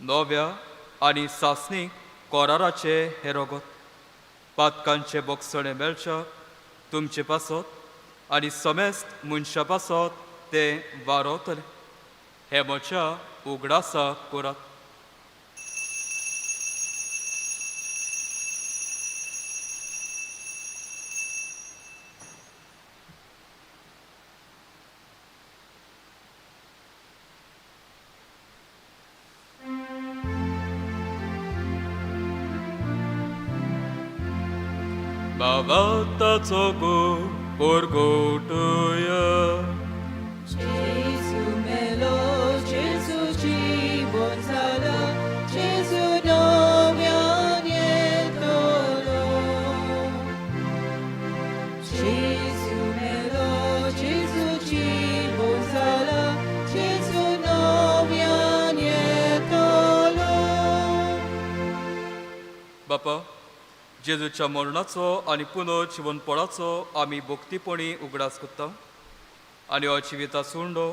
नव्या आनी सासणीक कोराराचे हे रगत. पातकांचे बोगसणे मेळच्या तुमचे पासत आनी समेस्त मनशा पासत ते वारोतले. हे म्हज्या उगडासा कोरात. बाबाताचो गो पोरगोटया Gesù melo, Gesù জীবন সালা, Gesù নব্যান এতলো। Gesù melo, Gesù জীবন সালা, Gesù নব্যান এতলো। बापा, जेजूच्या मरणाचो आनी पुनर्जीवनपणाचो आमी भोक्तीपणी उगडास करता आनी हो जिविता सोंडो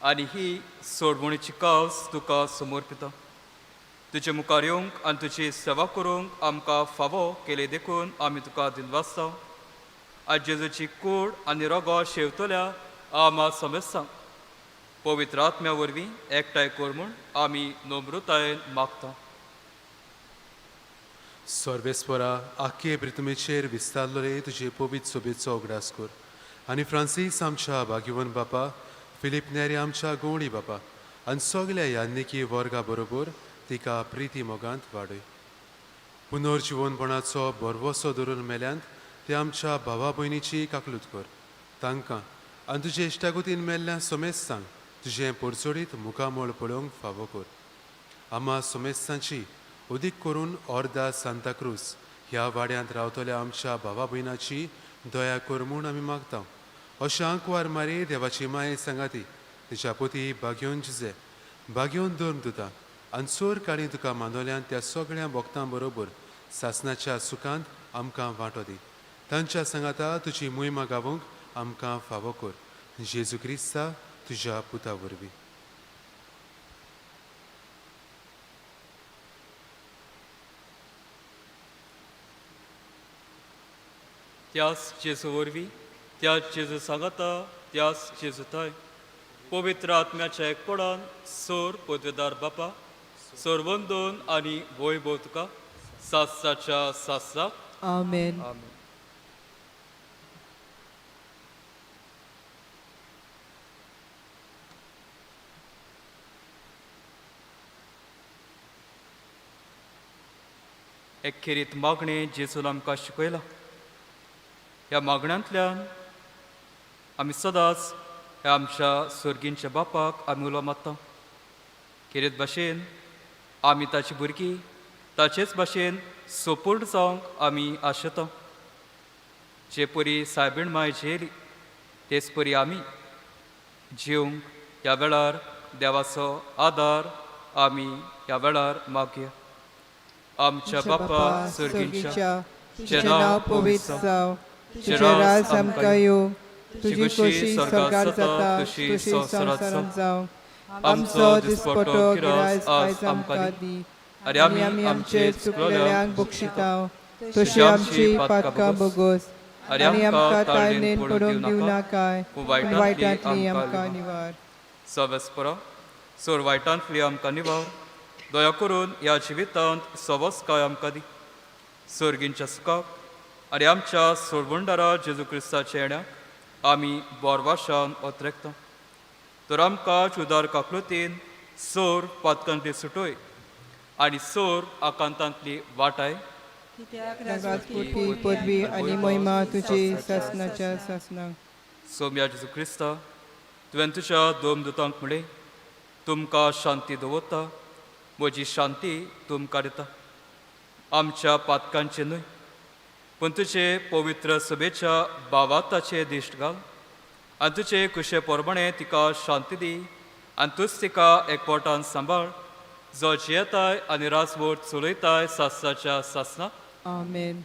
आनी ही सोडवणीची कास तुका समर्पिता. तुजे मुखार येवंक आनी तुजी सेवा करूंक आमकां फावो केले देखून आमी तुका दिनवासता. आज जेजूची कूड आनी रगो शेवतल्या आमा समेस्तां पवित्र आत्म्या वरवीं एकठांय कर म्हूण आमी नम्रतायेन मागता. सर्वेस्परा आख्खे ब्रितमेचेर विस्तारलोले तुजे पवित्र सोबेचो उगडास कर. आनी फ्रांसीस आमच्या भाग्यवन बापा, फिलीप नेरी आमच्या गवळी बापा आनी सगल्या यान्निकी वर्गा बरोबर तिका प्रिती मोगांत वाडय. पुनर्जीवनपणाचो बरवसो धरून मेल्यांत ते आमच्या भावा भयणीची काकलूत कर. तांकां आनी तुजे इश्टागुतीन मेल्ल्या सोमेस्तांक तुजें परचोडीत मुखामोळ पळोवंक फावो कर. आम्हा सोमेस्तांची उदीक करून ऑर्दा सांताक्रूज ह्या वाड्यांत रावतल्या आमच्या भावा भयणाची दया कर म्हूण आमी मागता. अशें आंकवार मारी देवाची माये सांगाती तिच्या पुती बाग्योन जिजे बाग्योन धर्म दिता आनी चोर काळी तुका मांदोल्यान त्या सगळ्या भक्तां बरोबर सासणाच्या सुखांत आमकां वांटो दी. तांच्या सांगाता तुजी मोहिमा गावूंक आमकां फावो कर. जेजू क्रिस्ता तुज्या पुता वरवीं. त्याच जेजू वरवीं त्याच जेजू सांगाता त्याच जेजू थंय पवित्र आत्म्याच्या एकपणान सोर पदवेदार बापा सोर वंदोन आनी वैभव तुका सासाच्या सासाक आमेन. आमेन. एखेरीत मागणें जेजून आमकां शिकयलां. ह्या मागण्यांतल्यान आमी सदांच ह्या आमच्या सर्गींच्या बापाक आमी उलो मारता. खेरीत भाशेन आमी ताची भुरगीं ताचेच भाशेन सोपूर्ण जावंक आमी आशेता. जे परी सायबीण माय जेली तेच परी आमी जिवंक ह्या वेळार देवाचो आदार आमी ह्या वेळार मागया. आमच्या बापा सर्गींच्या तुझें नांव पवित्र जावं, तुजें राज आमकां येवं, तुजी खोशी स्वर्गार जाता तशी संवसारांत जावं. आमचो दिसपटो गिरायज आयज आमकां दी आनी आमी आमचे चुकलेल्यांक बक्षितांव तशी आमची पातकां बोगोस आनी आमकां ताळणेन पडोवंक दिवं नाकाय पूण वायटांतली आमकां निवार. सवेस्परा सोर वायटांतली आमकां निवार. दया करून ह्या जिवितांत सवस काय आमकां दी. सर्गींच्या सुखाक आनी आमच्या सोडवणदारा जेजू क्रिस्ताच्या येण्याक आमी बोरवाशान ओतरेकता. तर आमकां उदार काकलुतीन सोर पातकांतली सुटोय आनी सोर आकांतांतली वाटाय. राजपुती पदवी आनी महिमा तुजी सासणाच्या सासणाक. सोम्या जेजू क्रिस्ता तुवें तुज्या दोम दुतांक म्हणलें तुमकां शांती दवरता म्हजी शांती तुमकां दिता. आमच्या पातकांचे न्हय पूण तुजे पवित्र सभेच्या भावाताचे दिश्ट घाल आनी तुजे कुशे पोरमणे तिका शांती दी आनी तूंच तिका एकवटान सांबाळ जो जियेताय आनी राजवट चलयताय सासाच्या सासना. आमेन.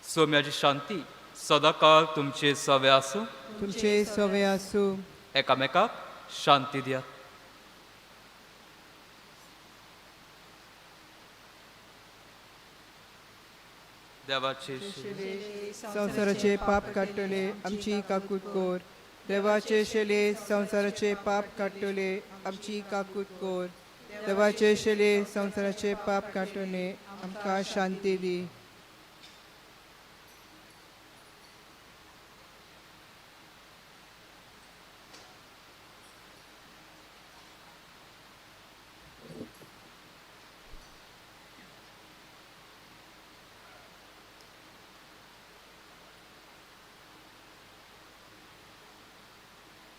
सोम्याची शांती सदांकाळ तुमचे सवे आसूं. तुमचे सवे आसूं. एकामेकाक शांती दियात. देवाचे संवसाराचे पाप काडटले आमची काकूट कोर. देवाचे शेले संवसाराचे पाप काडटले आमची काकूट कोर. देवाचे शेले संवसाराचे पाप काडटले आमकां शांती दी.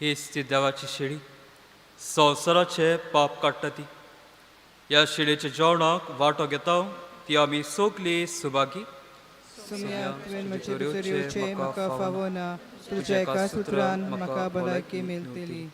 हीच ती देवाची शेळी संवसाराचे पाप काडटा ती. ह्या शेळयेच्या जेवणाक वांटो घेता ती आमी सगळीं सुभागी. सुम्या तुवें म्हजे भितर येवचें म्हाका फावो ना. तुज्या एका सुत्रान म्हाका भलायकी मेळटली.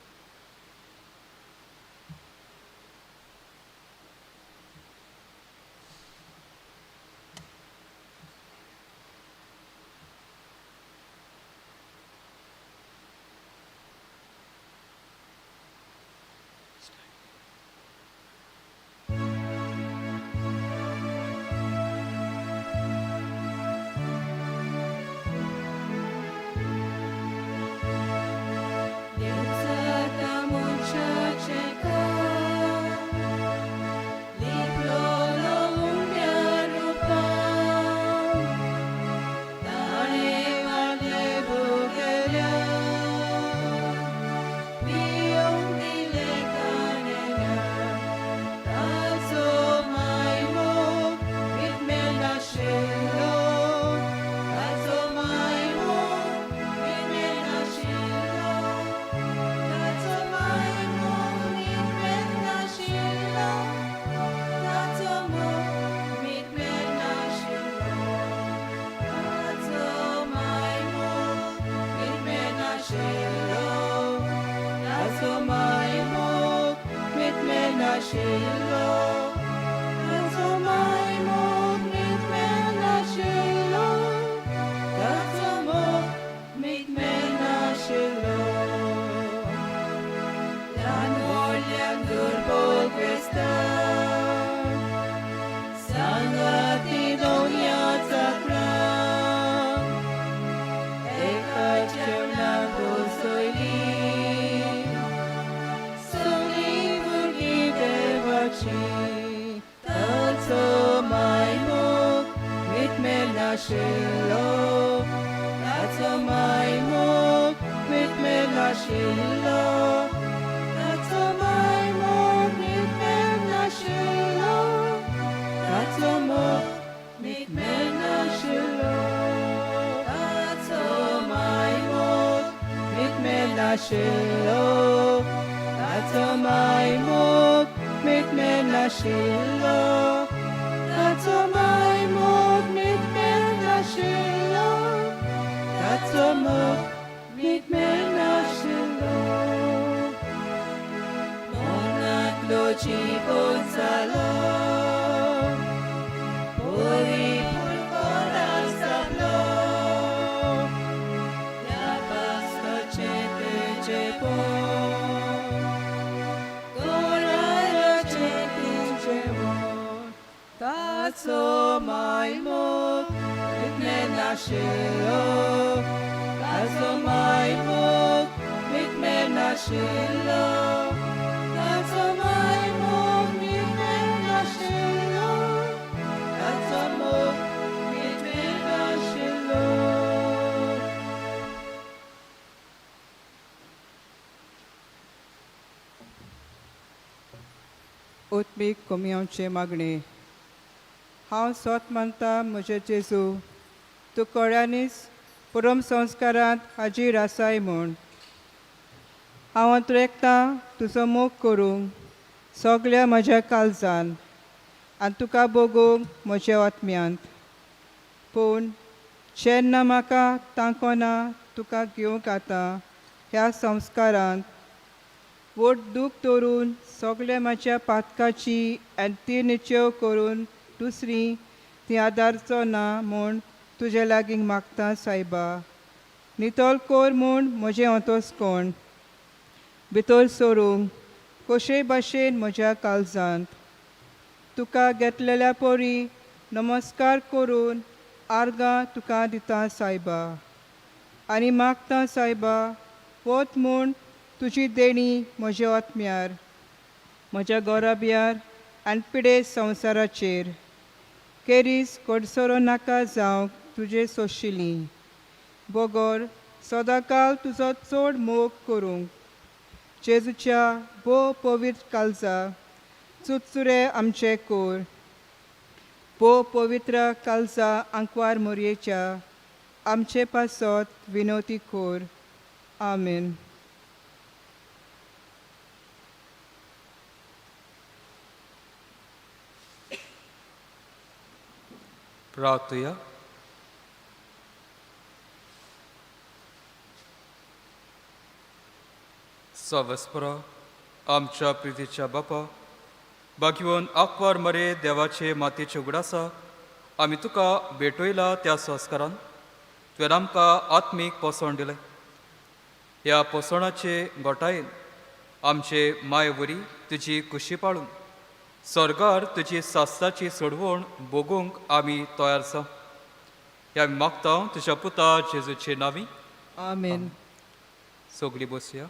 ताचो मायमोग मिटमे नाशिल्लो ताचो मायमोग मिटमे नाशिल्लो ताचो मोग मिटमे नाशिल्लो ल्हान व्हडल्यांक दुर्बोल क्रिस्तांव सांगाती दोनयाचा क्रांव एका जेवणाक बसयली सगळीं भुरगीं देवाची ताचो मायमोग मिटमे नाशिल्लो ताचो मायमोग मिटमे नाशिल्लो ताचो मायमोग मिटमे नाशिल्लो ताचो मोग मिटमे नाशिल्लो ताचो मायमोग मिटमे नाशिल्लो ताचो मायमोग मिटमे नाशिल्लो ताचो मायमोग मिटमे नाशिल्लो ताचो मोग मिटमे नाशिल्लो मोनांतलो जीवन जालो Ori pulporar sablo Ya basta chete chepon Gorara chete chepon Tazo maimok mitme nashilo Tazo maimok mitme nashilo Tazo maimok mitme nashilo Tazo moog mitme nashilo उत्मीक कोमयांचे मागणे हांव सोत मानता म्हजे जेजू तूं कळ्यांनीच परम संस्कारांत हाजीर आसाय म्हूण हांव अंतरेकतां तुजो मोग करूंक सगळ्या म्हज्या काळजान आनी तुका बगूंक म्हज्या आत्म्यांत पूण जेन्ना म्हाका तांकोना तुका घेवंक आतां ह्या संस्कारांत वोट दूख दवरून सगळ्या म्हज्या पातकाची आनी ती निच्यो करून दुसरी ती आदारचो ना म्हूण तुजे लागीं मागता सायबा नितोल कोर म्हूण म्हजें अंतोस्कोण भितर सरूंक कशेय भाशेन म्हज्या काळजांत तुका घेतलेल्या पोरी नमस्कार करून आर्गां तुका दिता सायबा आनी मागता सायबा वत म्हूण तुजी देणी म्हज्या आत्म्यार म्हज्या गोराब्यार आनी पिडे संवसाराचेर केरीस कोडसोरो नाका जावंक तुजे सोशिली बोगोर सदांकाल तुजो चड मोग करूंक जेजूच्या भोव पवित्र काळजा चुचुरे आमचे कोर भोव पवित्र काळजा आंकवार मोरयेच्या आमचे पासत विनोती कोर आमेन प्रार्थया सवस्परा आमच्या प्रितीच्या बापा भाग्यवन आंकवार मरे देवाचे मातयेचे उगडासा आमी तुका भेटयला त्या संस्कारान तुवें आमकां आत्मीक पोसण दिलें ह्या पोसणाचे गोठायेन आमचे मायवरी तुजी कुशी पाळून स्वर्गार तुजी सास्ताची सोडवण भोगूंक आमी तयार आसा हे आमी मागता तुज्या पुता जेजूचे नांवी आमेन सगळीं बसया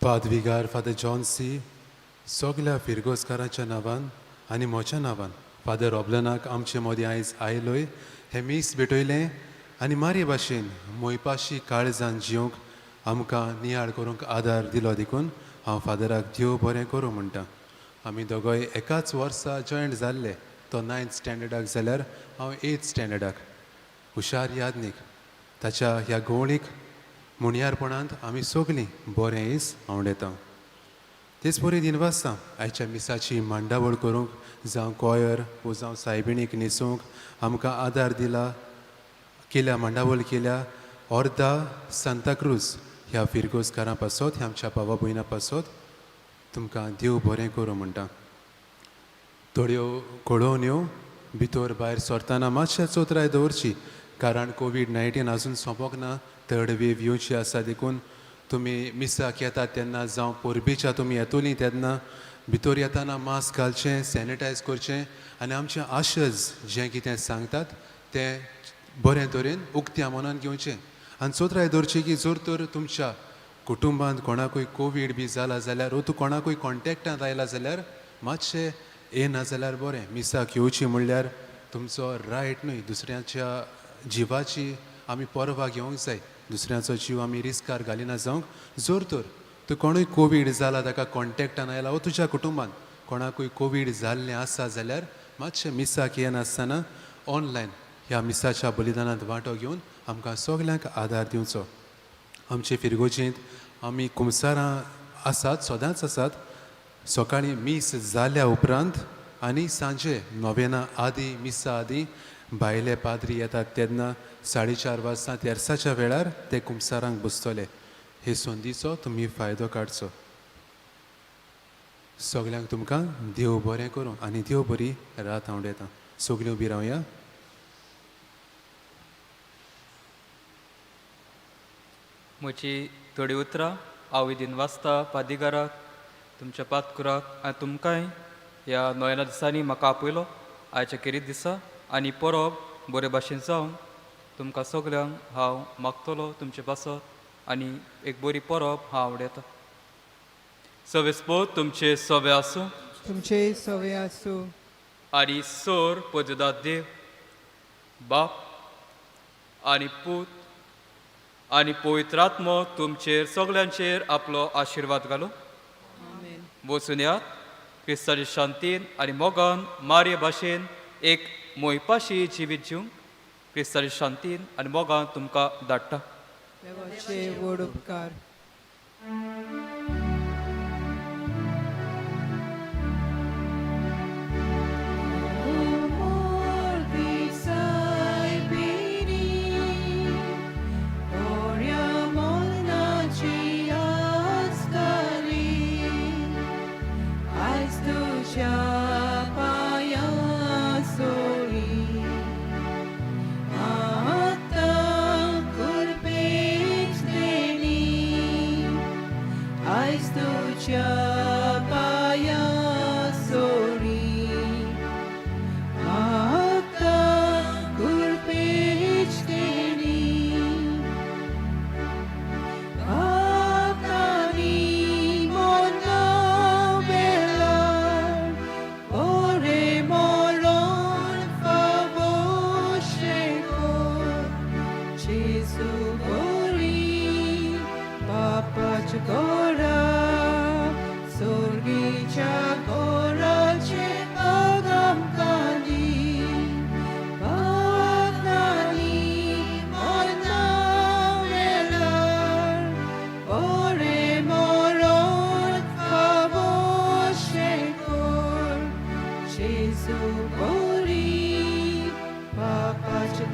पादविगार फादर जॉन सी सगल्या फिरगोसकाराच्या नांवान आनी म्हज्या नांवान फादर रॉबलनाक आमचे मदीं आयज आयलोय हे मीस भेटयलें आनी मारी भाशेन मोयपाशी काळजान जिवंक आमकां नियाळ करूंक आदार दिलो देखून हांव फादराक देव बरें करूं म्हणटा आमी दोगोय एकाच वर्सा जॉयंट जाल्ले तो 9th स्टँडर्डाक जाल्यार हांव 8th स्टँडर्डाक हुशार यादनीक ताच्या ह्या गवळीक मुणयारपणांत आमी सगलीं बरें इस आवडेता तेच बरे दिन वाजता आयच्या मिसाची मांडावळ करूंक जावं कॉयर वो जावं सायबिणीक न्हेसूंक आमकां आदार दिला केल्या मांडावळ केल्या अर्दा सांताक्रूज ह्या फिरगोजकारां पासत ह्या आमच्या भावा भयणां पासत तुमकां देव बरें करूं म्हणटा थोड्यो कळोवण्यो भितर भायर सरतना मातशें चोत्राय दवरची कारण कोवीड-19 आजून सोंपोंक ना थर्ड वेव येवची आसा देखून तुमी मिसाक येतात तेन्ना जावं पोरबीच्या तुमी येतलीं तेन्ना भितर येताना मास्क घालचें सॅनिटायज करचें आनी आमचें आशज जें कितें सांगतात तें बरें तरेन उक्त्या मनान घेवचें आनी चोत्राय दवरची की जर तर तुमच्या कुटुंबांत कोणाकूय कोवीड बी जाला जाल्यार वो तूं कोणाकूय कॉन्टेक्टांत आयला जाल्यार मातशें येना जाल्यार बरें मिसाक येवची म्हणल्यार तुमचो रायट न्हय दुसऱ्याच्या जिवाची आमी पर्वा घेवंक जाय दुसऱ्याचो जीव आमी रिस्कार घालिना जावंक जर तर तूं कोणूय कोवीड जाला ताका कॉन्टेक्टान आयला वो तुज्या कुटुंबान कोणाकूय कोवीड जाल्लें आसा जाल्यार मातशें मिसाक येनासतना ऑनलायन ह्या मिसाच्या बलिदानांत वांटो घेवन आमकां सगल्यांक आदार दिवचो आमचे फिरगोजींत आमी कुमसारां आसात सदांच आसात सकाळीं मीस जाल्या उपरांत आनी सांजे नोवेना आदी मिसा आदी भायले पाद्री येतात तेन्ना 4:30 वाजता तेर्साच्या वेळार ते कुमसारांक बसतले हे संदीचो तुमी फायदो काडचो सगल्यांक तुमकां देव बरें करूं आनी देव बरी रात हांव येता सगळीं उबी रावया म्हजी थोडी उतरां हांव दिन वाचता पादिगाराक तुमच्या पातकुराक आनी तुमकांय ह्या नोयना दिसांनी म्हाका आपयलो आयच्या किरीत दिसा आनी परब बरे भाशेन जावन तुमकां सगल्यांक हांव मागतलो तुमचे पासत आनी एक बरी परब हांव आवडयता सवेस्पोत तुमचे सवे आसूं तुमचे सवे आसूं आनी सोर पददात देव बाप आनी पूत आनी पवित्र आत्मो तुमचेर सगल्यांचेर आपलो आशिर्वाद घालो बसून यात क्रिस्ताची शांतीन आनी मोगान मारये भाशेन एक मोयपाशी जिवीत जिवंक क्रिस्ताची शांतीन आनी मोगान तुमकां धाडटा देवाचे व्हड उपकार Papaci